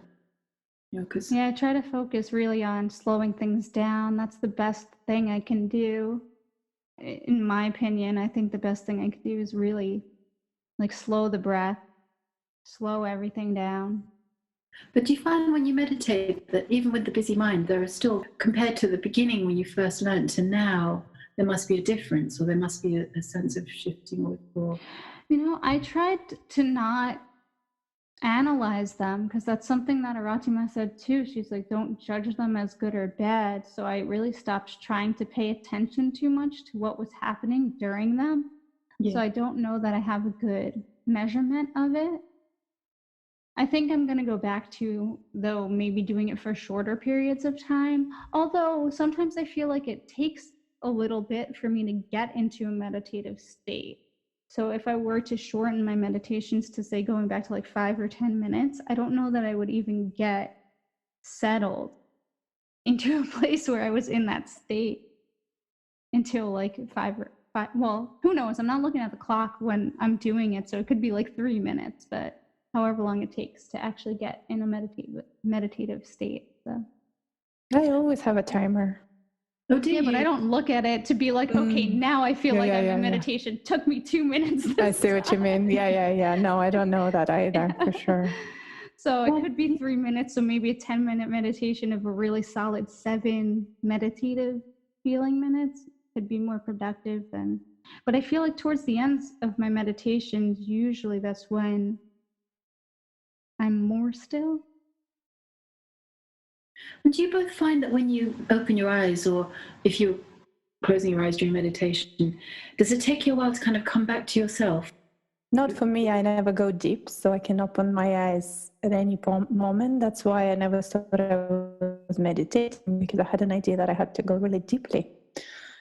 S2: You know, 'cause
S3: Yeah, I try to focus really on slowing things down. That's the best thing I can do. In my opinion, I think the best thing I could do is really like slow the breath, slow everything down.
S2: But do you find when you meditate that even with the busy mind, there are still, compared to the beginning when you first learned to now, there must be a difference, or there must be a sense of shifting or
S3: You know, I tried to not analyze them, because that's something that Aratima said too. She's like, don't judge them as good or bad. So I really stopped trying to pay attention too much to what was happening during them.
S2: Yeah.
S3: So I don't know that I have a good measurement of it. I think I'm going to go back to, though, maybe doing it for shorter periods of time. Although sometimes I feel like it takes a little bit for me to get into a meditative state. So if I were to shorten my meditations to, say, going back to like 5 or 10 minutes, I don't know that I would even get settled into a place where I was in that state until like 5. Well, who knows? I'm not looking at the clock when I'm doing it, so it could be like 3 minutes, but however long it takes to actually get in a meditative state. So
S1: I always have a timer.
S2: Oh, do
S3: yeah,
S2: you?
S3: but I don't look at it to be like, okay, now I feel like I'm in
S1: yeah.
S3: meditation. Took me 2 minutes.
S1: I see what you mean. Yeah. No, I don't know that either, for sure.
S3: So it could be 3 minutes, so maybe a 10-minute meditation of a really solid 7 meditative feeling minutes could be more productive than. But I feel like towards the ends of my meditations, usually that's when I'm more still.
S2: And do you both find that when you open your eyes, or if you're closing your eyes during meditation, does it take you a while to kind of come back to yourself?
S1: Not for me. I never go deep, so I can open my eyes at any moment. That's why I never thought I was meditating, because I had an idea that I had to go really deeply.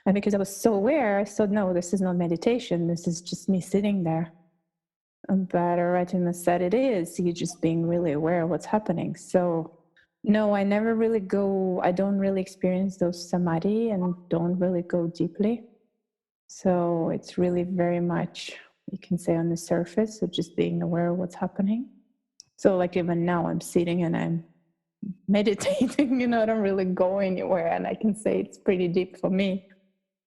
S1: And because I was so aware, I thought, no, this is not meditation. This is just me sitting there. But Aratima said it is. You're just being really aware of what's happening. So no, I never really go, I don't really experience those samadhi and don't really go deeply. So it's really very much, you can say, on the surface of just being aware of what's happening. So like even now I'm sitting and I'm meditating, I don't really go anywhere, and I can say it's pretty deep for me.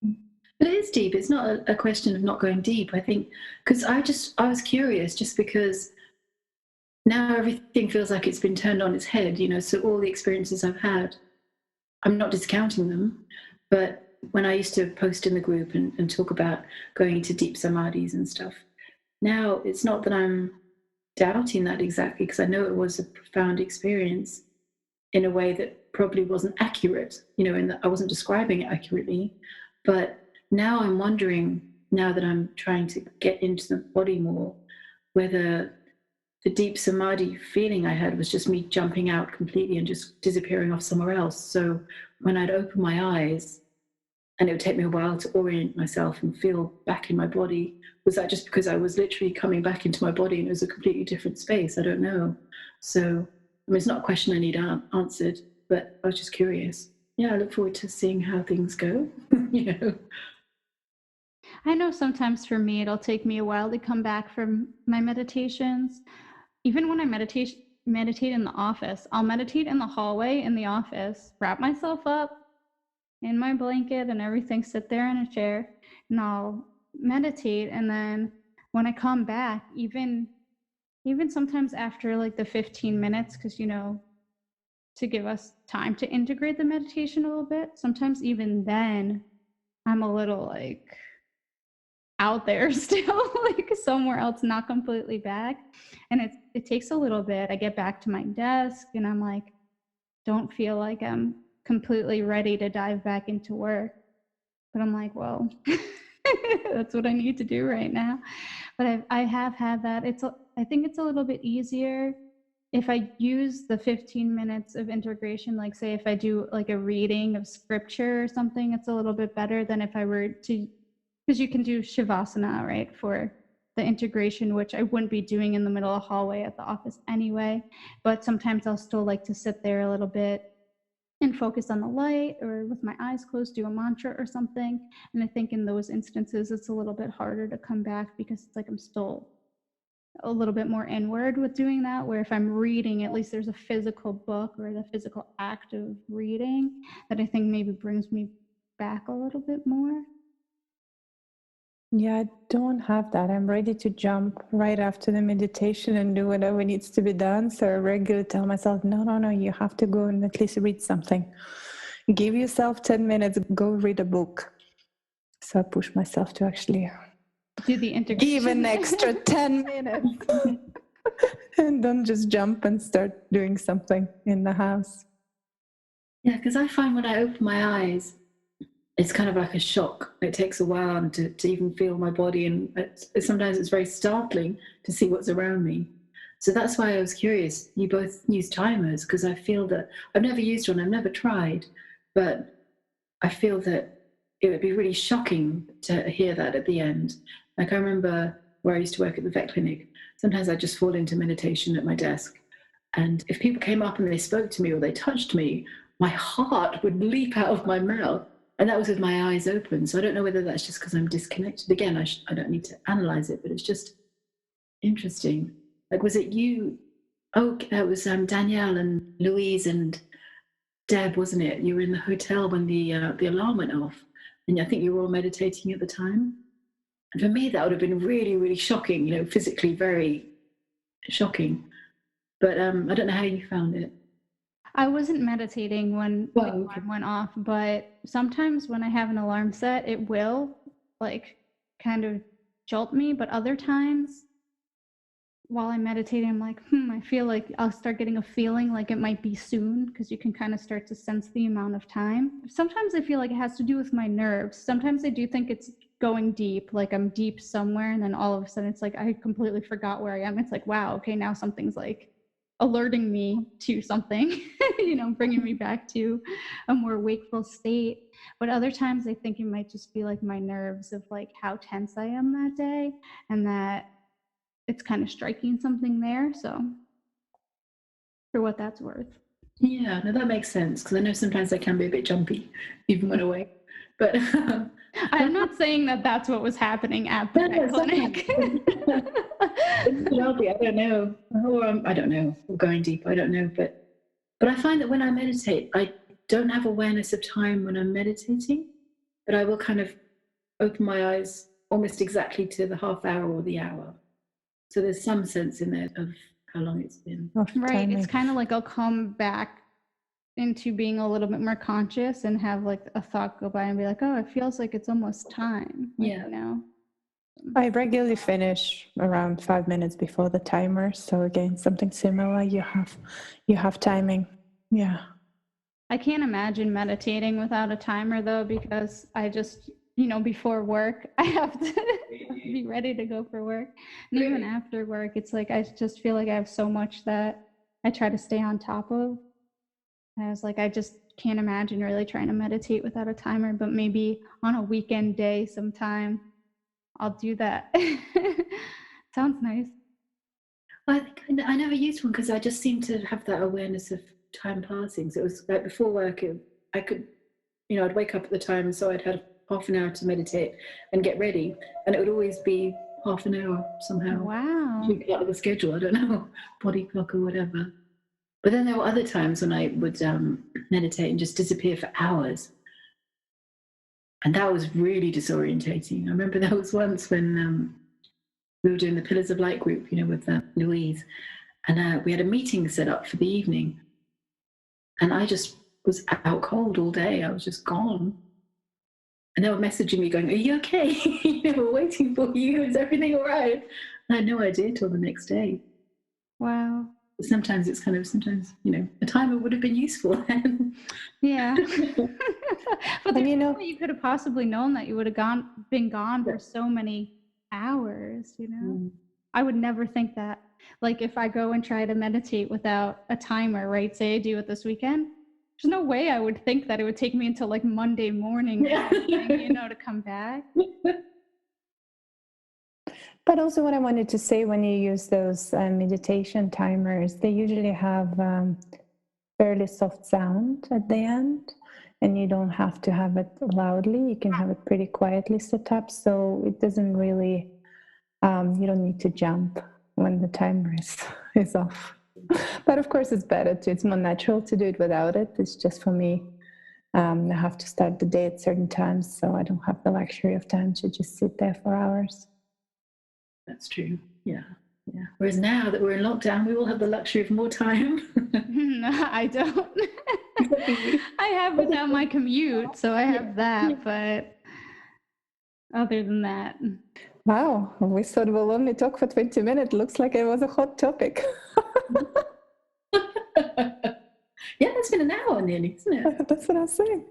S2: But it is deep. It's not a question of not going deep, I think, because I was curious, just because now everything feels like it's been turned on its head, so all the experiences I've had, I'm not discounting them, but when I used to post in the group and talk about going into deep samadhis and stuff, now it's not that I'm doubting that exactly, because I know it was a profound experience in a way that probably wasn't accurate, in that I wasn't describing it accurately. But now I'm wondering, now that I'm trying to get into the body more, whether the deep samadhi feeling I had was just me jumping out completely and just disappearing off somewhere else. So when I'd open my eyes, and it would take me a while to orient myself and feel back in my body, was that just because I was literally coming back into my body and it was a completely different space? I don't know. So it's not a question I need answered, but I was just curious. yeah, I look forward to seeing how things go. You know.
S3: I know sometimes for me, it'll take me a while to come back from my meditations. Even when I meditate in the office, I'll meditate in the hallway in the office, wrap myself up in my blanket and everything, sit there in a chair, and I'll meditate. And then when I come back, even sometimes after like the 15 minutes, because to give us time to integrate the meditation a little bit, sometimes even then I'm a little like out there still, like somewhere else, not completely back. And it takes a little bit. I get back to my desk and I'm like, don't feel like I'm completely ready to dive back into work. But I'm like, well, that's what I need to do right now. But I have had that. I think it's a little bit easier if I use the 15 minutes of integration. Like say if I do like a reading of scripture or something, it's a little bit better than if I were to, because you can do Shavasana, right, for the integration, which I wouldn't be doing in the middle of the hallway at the office anyway. But sometimes I'll still like to sit there a little bit and focus on the light, or with my eyes closed, do a mantra or something. And I think in those instances, it's a little bit harder to come back because it's like I'm still a little bit more inward with doing that, where if I'm reading, at least there's a physical book or the physical act of reading that I think maybe brings me back a little bit more.
S1: Yeah, I don't have that. I'm ready to jump right after the meditation and do whatever needs to be done. So I regularly tell myself, no, you have to go and at least read something. Give yourself 10 minutes, go read a book. So I push myself to actually
S3: Do the integration.
S1: give an extra 10 minutes and don't just jump and start doing something in the house.
S2: Yeah, because I find when I open my eyes, it's kind of like a shock. It takes a while to even feel my body, and sometimes it's very startling to see what's around me. So that's why I was curious. You both use timers, because I feel that I've never used one, I've never tried, but I feel that it would be really shocking to hear that at the end. Like I remember where I used to work at the vet clinic, sometimes I'd just fall into meditation at my desk. And if people came up and they spoke to me or they touched me, my heart would leap out of my mouth. And that was with my eyes open. So I don't know whether that's just because I'm disconnected. Again, I don't need to analyze it, but it's just interesting. Like, was it you? Oh, that was Danielle and Louise and Deb, wasn't it? You were in the hotel when the alarm went off. And I think you were all meditating at the time. And for me, that would have been really, really shocking, physically very shocking. But I don't know how you found it.
S3: I wasn't meditating when the alarm went off, but sometimes when I have an alarm set, it will like kind of jolt me. But other times while I'm meditating, I'm like, I feel like I'll start getting a feeling like it might be soon, because you can kind of start to sense the amount of time. Sometimes I feel like it has to do with my nerves. Sometimes I do think it's going deep, like I'm deep somewhere, and then all of a sudden it's like I completely forgot where I am. It's like, wow, okay, now something's like alerting me to something, bringing me back to a more wakeful state. But other times I think it might just be like my nerves of like how tense I am that day, and that it's kind of striking something there. So for what that's worth.
S2: Yeah, no, that makes sense, because I know sometimes I can be a bit jumpy even when awake. But
S3: I'm not saying that that's what was happening at the clinic.
S2: It well be, I don't know. Or I don't know. Or going deep, I don't know. But I find that when I meditate, I don't have awareness of time when I'm meditating, but I will kind of open my eyes almost exactly to the half hour or the hour. So there's some sense in there of how long it's been.
S3: Right. It's kind of like I'll come back into being a little bit more conscious and have like a thought go by and be like, oh, it feels like it's almost time. Like,
S2: yeah.
S1: I regularly finish around 5 minutes before the timer. So again, something similar. You have timing. Yeah.
S3: I can't imagine meditating without a timer though, because I just, before work, I have to be ready to go for work. And even after work, it's like, I just feel like I have so much that I try to stay on top of. I was like, I just can't imagine really trying to meditate without a timer, but maybe on a weekend day sometime I'll do that. Sounds nice.
S2: Well, I think I never used one because I just seemed to have that awareness of time passing. So it was like before work, I could, I'd wake up at the time, so I'd had half an hour to meditate and get ready, and it would always be half an hour somehow.
S3: Wow.
S2: Out of the schedule, I don't know, body clock or whatever. But then there were other times when I would meditate and just disappear for hours. And that was really disorientating. I remember there was once when we were doing the Pillars of Light group, with Louise, and we had a meeting set up for the evening. And I just was out cold all day. I was just gone. And they were messaging me going, "Are you okay? We're waiting for you. Is everything all right?" And I had no idea till the next day.
S3: Wow.
S2: Sometimes it's a timer would have been useful then.
S3: Yeah. But there's no way you could have possibly known that you would have been gone for so many hours, I would never think that. Like if I go and try to meditate without a timer, right? Say I do it this weekend. There's no way I would think that it would take me until like Monday morning, to come back.
S1: But also what I wanted to say, when you use those meditation timers, they usually have fairly soft sound at the end, and you don't have to have it loudly. You can have it pretty quietly set up, so it doesn't really, you don't need to jump when the timer is off. But of course it's better it's more natural to do it without it. It's just for me, I have to start the day at certain times, so I don't have the luxury of time to just sit there for hours.
S2: That's true. Yeah. Whereas now that we're in lockdown, we all have the luxury of more time.
S3: No, I don't. I have without my commute, so I have that. But other than that.
S1: Wow, we thought we'll only talk for 20 minutes. Looks like it was a hot topic.
S2: Yeah, it's been an hour nearly, isn't it?
S1: That's what I was saying.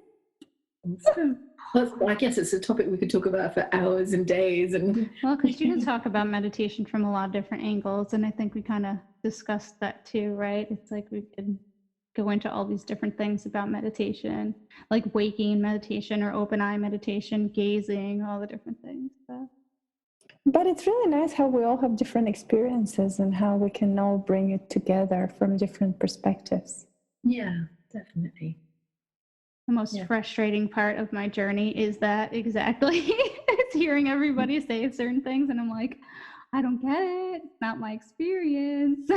S2: Awesome. Well, I guess it's a topic we could talk about for hours and days.
S3: Well, because you can talk about meditation from a lot of different angles, and I think we kind of discussed that too, right? It's like we could go into all these different things about meditation, like waking meditation or open eye meditation, gazing, all the different things.
S1: But it's really nice how we all have different experiences and how we can all bring it together from different perspectives.
S2: Yeah, definitely.
S3: The most frustrating part of my journey is that exactly. It's hearing everybody say certain things, and I'm like, I don't get it. It's not my experience.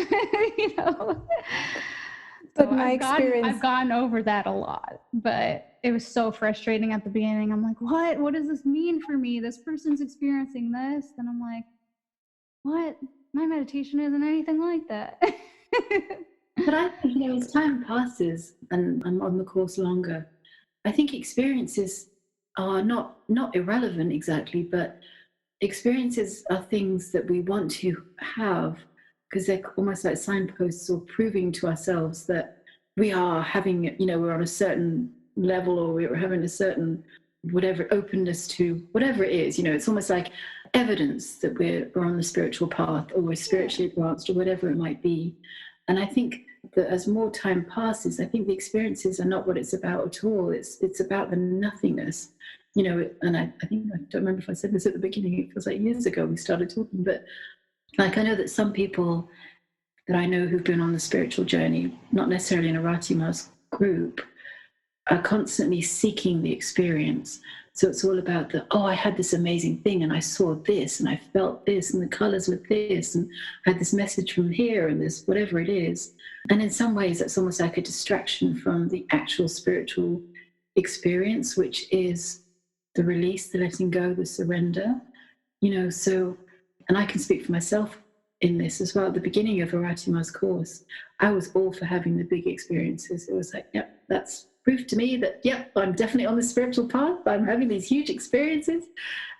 S1: But
S3: so
S1: my experience,
S3: I've gone over that a lot, but it was so frustrating at the beginning. I'm like, what does this mean for me? This person's experiencing this. And I'm like, what? My meditation isn't anything like that.
S2: But I think, as time passes and I'm on the course longer, I think experiences are not irrelevant exactly, but experiences are things that we want to have because they're almost like signposts or proving to ourselves that we are having, we're on a certain level, or we're having a certain whatever openness to whatever it is. It's almost like evidence that we're on the spiritual path, or we're spiritually advanced, or whatever it might be. And I think that as more time passes, I think the experiences are not what it's about at all. It's about the nothingness, and I think, I don't remember if I said this at the beginning, it feels like years ago we started talking, but like I know that some people that I know who've been on the spiritual journey, not necessarily in a Ratima's group, are constantly seeking the experience. So it's all about I had this amazing thing, and I saw this, and I felt this, and the colors were this, and I had this message from here, and this, whatever it is. And in some ways, that's almost like a distraction from the actual spiritual experience, which is the release, the letting go, the surrender, so, and I can speak for myself in this as well. At the beginning of Ratima's course, I was all for having the big experiences. It was like, yep, that's proof to me that, yep, I'm definitely on the spiritual path. I'm having these huge experiences.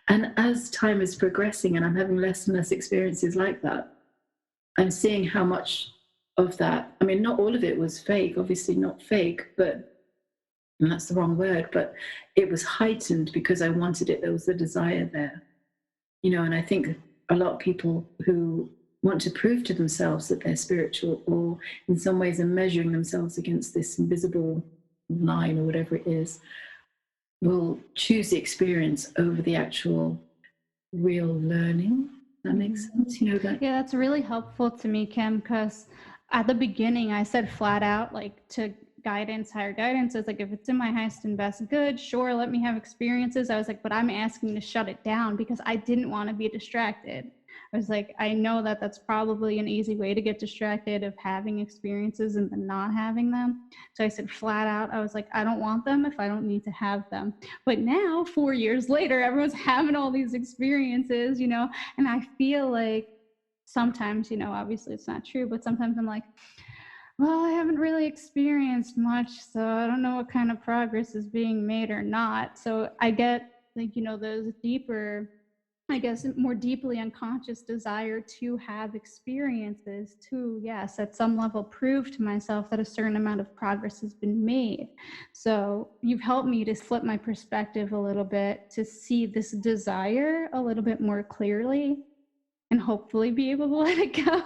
S2: And as time is progressing and I'm having less and less experiences like that, I'm seeing how much of that, I mean, not all of it was fake, obviously not fake, but, and that's the wrong word, but it was heightened because I wanted it. There was a desire there, and I think a lot of people who want to prove to themselves that they're spiritual, or in some ways are measuring themselves against this invisible line or whatever it is, will choose the experience over the actual real learning. That makes sense, that.
S3: Yeah, that's really helpful to me, Kim, because at the beginning I said flat out, like, to guidance, higher guidance. I was like, if it's in my highest and best good, sure, let me have experiences. I was like, but I'm asking to shut it down because I didn't want to be distracted. I was like, I know that that's probably an easy way to get distracted, of having experiences and then not having them. So I said flat out, I was like, I don't want them if I don't need to have them. But now, 4 years later, everyone's having all these experiences, you know, and I feel like sometimes, you know, obviously it's not true, but sometimes I'm like, well, I haven't really experienced much, so I don't know what kind of progress is being made or not. So I get, like, you know, those deeper, I guess, more deeply unconscious desire to have experiences to, yes, at some level prove to myself that a certain amount of progress has been made. So you've helped me to flip my perspective a little bit, to see this desire a little bit more clearly and hopefully be able to let it go.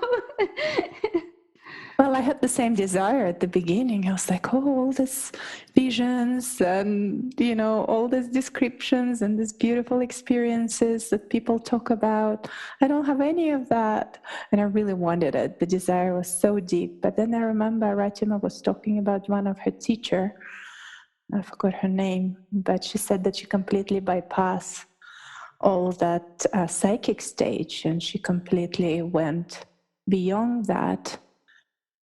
S1: Well, I had the same desire at the beginning. I was like, oh, all these visions and, you know, all these descriptions and these beautiful experiences that people talk about. I don't have any of that. And I really wanted it. The desire was so deep. But then I remember Ratima was talking about one of her teacher. I forgot her name, but she said that she completely bypassed all that psychic stage, and she completely went beyond that.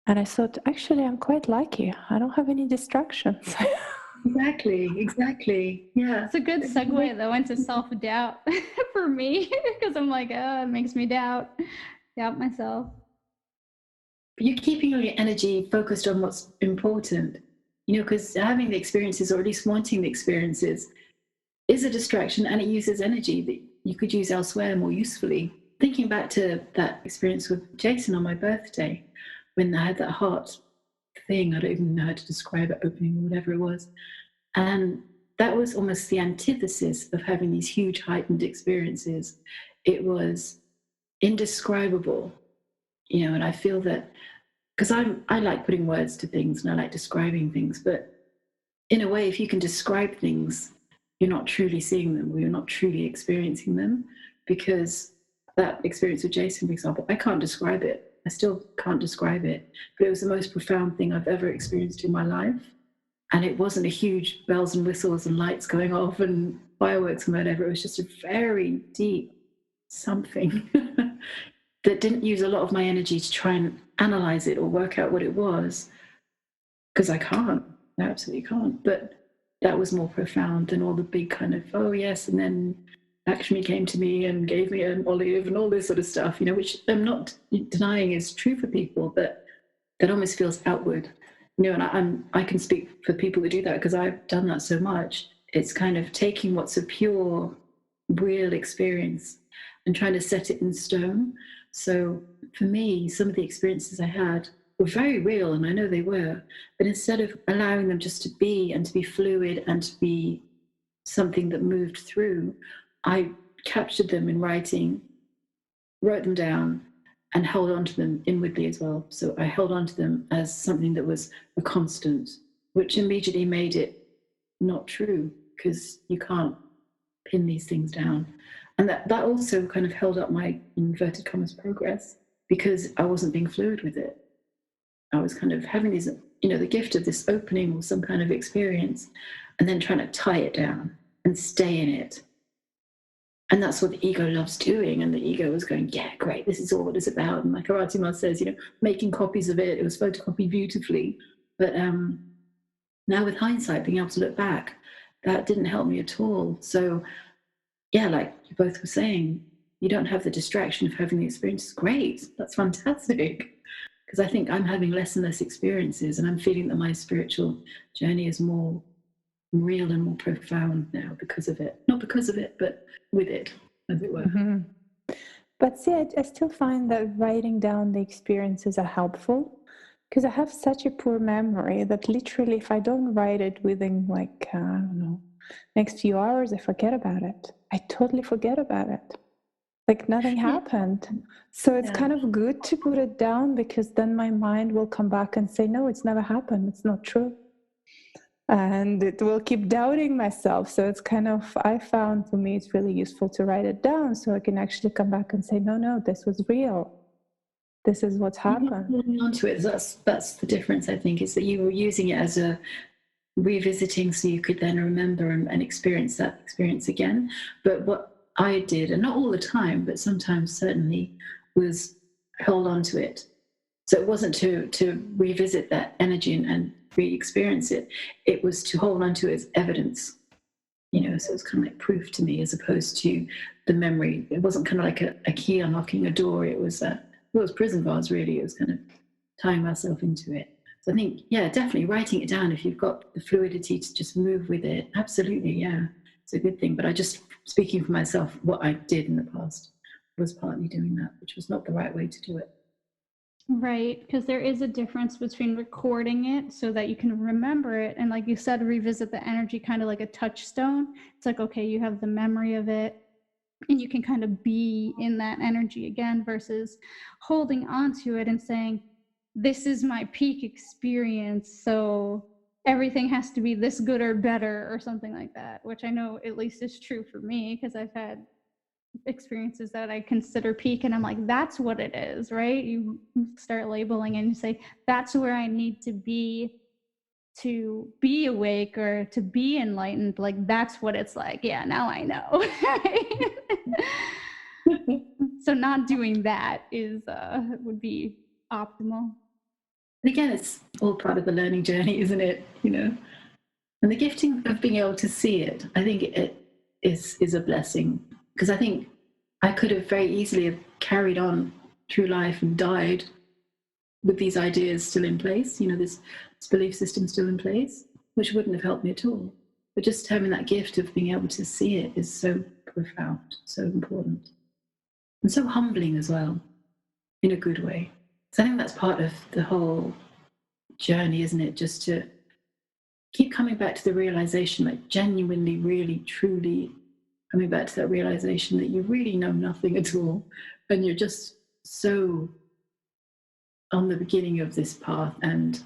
S1: And I thought, actually, I'm quite lucky. I don't have any distractions.
S2: Exactly. Yeah.
S3: It's a good segue, though, into self-doubt for me, because I'm like, oh, it makes me doubt myself.
S2: But you're keeping all your energy focused on what's important, you know, because having the experiences, or at least wanting the experiences, is a distraction, and it uses energy that you could use elsewhere more usefully. Thinking back to that experience with Jason on my birthday, when I had that heart thing, I don't even know how to describe it, opening, whatever it was. And that was almost the antithesis of having these huge heightened experiences. It was indescribable, you know, and I feel that, because I like putting words to things and I like describing things, but in a way, if you can describe things, you're not truly seeing them, or you're not truly experiencing them. Because that experience with Jason, for example, I can't describe it. I still can't describe it, but it was the most profound thing I've ever experienced in my life. And it wasn't a huge bells and whistles and lights going off and fireworks and whatever. It was just a very deep something that didn't use a lot of my energy to try and analyze it or work out what it was, because I can't. I absolutely can't. But that was more profound than all the big kind of, oh yes, and then Lakshmi came to me and gave me an olive and all this sort of stuff, you know, which I'm not denying is true for people, but that almost feels outward, you know. And I can speak for people that do that, because I've done that so much. It's kind of taking what's a pure, real experience and trying to set it in stone. So for me, some of the experiences I had were very real, and I know they were, but instead of allowing them just to be, and to be fluid, and to be something that moved through, I captured them in writing, wrote them down, and held on to them inwardly as well. So I held on to them as something that was a constant, which immediately made it not true, because you can't pin these things down. And that also kind of held up my inverted commas progress, because I wasn't being fluid with it. I was kind of having these, you know, the gift of this opening or some kind of experience, and then trying to tie it down and stay in it. And that's what the ego loves doing. And the ego was going, yeah, great, this is all what it's about. And like Aratima says, you know, making copies of it. It was photocopied beautifully. But now with hindsight, being able to look back, that didn't help me at all. So yeah, like you both were saying, you don't have the distraction of having the experience. Great, that's fantastic. Because I think I'm having less and less experiences, and I'm feeling that my spiritual journey is more real and more profound now because of it. Not because of it, but with it, as it were.
S1: Mm-hmm. But see, I still find that writing down the experiences are helpful, because I have such a poor memory that literally if I don't write it within, like, I don't know, next few hours, I forget about it. I totally forget about it. Like nothing happened. So it's kind of good to put it down, because then my mind will come back and say, no, it's never happened. It's not true. And it will keep doubting myself. So it's kind of, I found for me, it's really useful to write it down, so I can actually come back and say, no, this was real. this is what's happened.
S2: Holding on to it, that's the difference, I think, is that you were using it as a revisiting so you could then remember and experience that experience again. But what I did, and not all the time, but sometimes certainly, was hold on to it. So it wasn't to revisit that energy and re-experience it. It was to hold on to it as evidence. You know, so it was kind of like proof to me as opposed to the memory. It wasn't kind of like a key unlocking a door. It was prison bars, really. It was kind of tying myself into it. So I think, yeah, definitely writing it down if you've got the fluidity to just move with it. Absolutely, yeah, it's a good thing. But I just, speaking for myself, what I did in the past was partly doing that, which was not the right way to do it.
S3: Right, because there is a difference between recording it so that you can remember it, and like you said, revisit the energy, kind of like a touchstone. It's like, okay, you have the memory of it, and you can kind of be in that energy again, versus holding on to it and saying, this is my peak experience, so everything has to be this good or better or something like that, which I know at least is true for me because I've had experiences that I consider peak, and I'm like, that's what it is, right? You start labeling and you say, that's where I need to be awake or to be enlightened. Like, that's what it's like. Yeah, now I know. So not doing that is would be optimal.
S2: And again, it's all part of the learning journey, isn't it? You know, and the gifting of being able to see it, I think it is a blessing, because I think I could have very easily have carried on through life and died with these ideas still in place, you know, this belief system still in place, which wouldn't have helped me at all. But just having that gift of being able to see it is so profound, so important, and so humbling as well, in a good way. So I think that's part of the whole journey, isn't it? Just to keep coming back to the realization, like genuinely, really, truly coming back to that realization that you really know nothing at all, and you're just so on the beginning of this path, and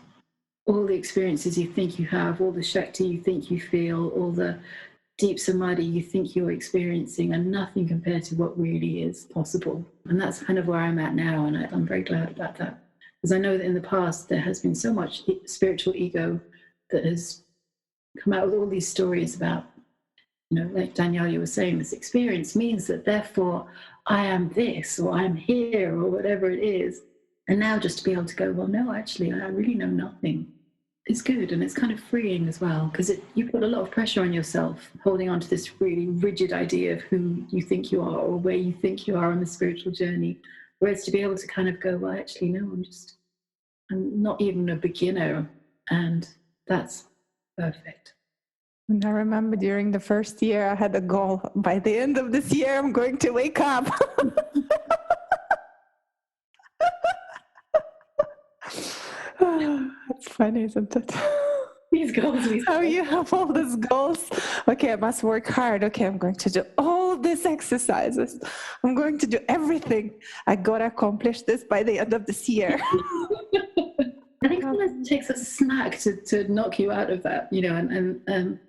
S2: all the experiences you think you have, all the Shakti you think you feel, all the deep samadhi you think you're experiencing, and nothing compared to what really is possible. And that's kind of where I'm at now, and I'm very glad about that, because I know that in the past there has been so much spiritual ego that has come out with all these stories about, you know, like Danielle, you were saying, this experience means that therefore I am this, or I'm here, or whatever it is. And now just to be able to go, well, no, actually, I really know nothing. It's good, and it's kind of freeing as well, because you put a lot of pressure on yourself holding on to this really rigid idea of who you think you are or where you think you are on the spiritual journey. Whereas to be able to kind of go, well, actually, no, I'm not even a beginner, and that's perfect.
S1: And I remember during the first year, I had a goal. By the end of this year, I'm going to wake up. It's funny, isn't it?
S2: These goals.
S1: How you have all these goals. Okay, I must work hard. Okay, I'm going to do all these exercises. I'm going to do everything. I got to accomplish this by the end of this year.
S2: I think it takes a smack to knock you out of that, you know. And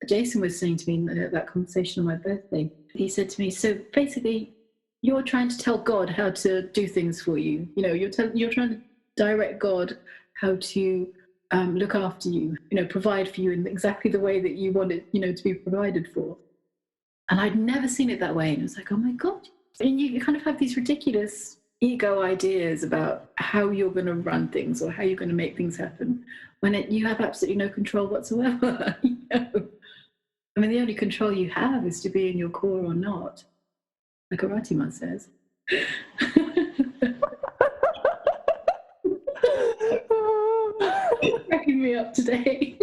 S2: Jason was saying to me in that conversation on my birthday, he said to me, so basically, you're trying to tell God how to do things for you. You know, you're trying to direct God how to look after you, you know, provide for you in exactly the way that you want it, you know, to be provided for. And I'd never seen it that way. And it was like, oh my God. And you kind of have these ridiculous ego ideas about how you're going to run things or how you're going to make things happen when you have absolutely no control whatsoever. You know? I mean, the only control you have is to be in your core or not, like Aratima says. Cracking me up today.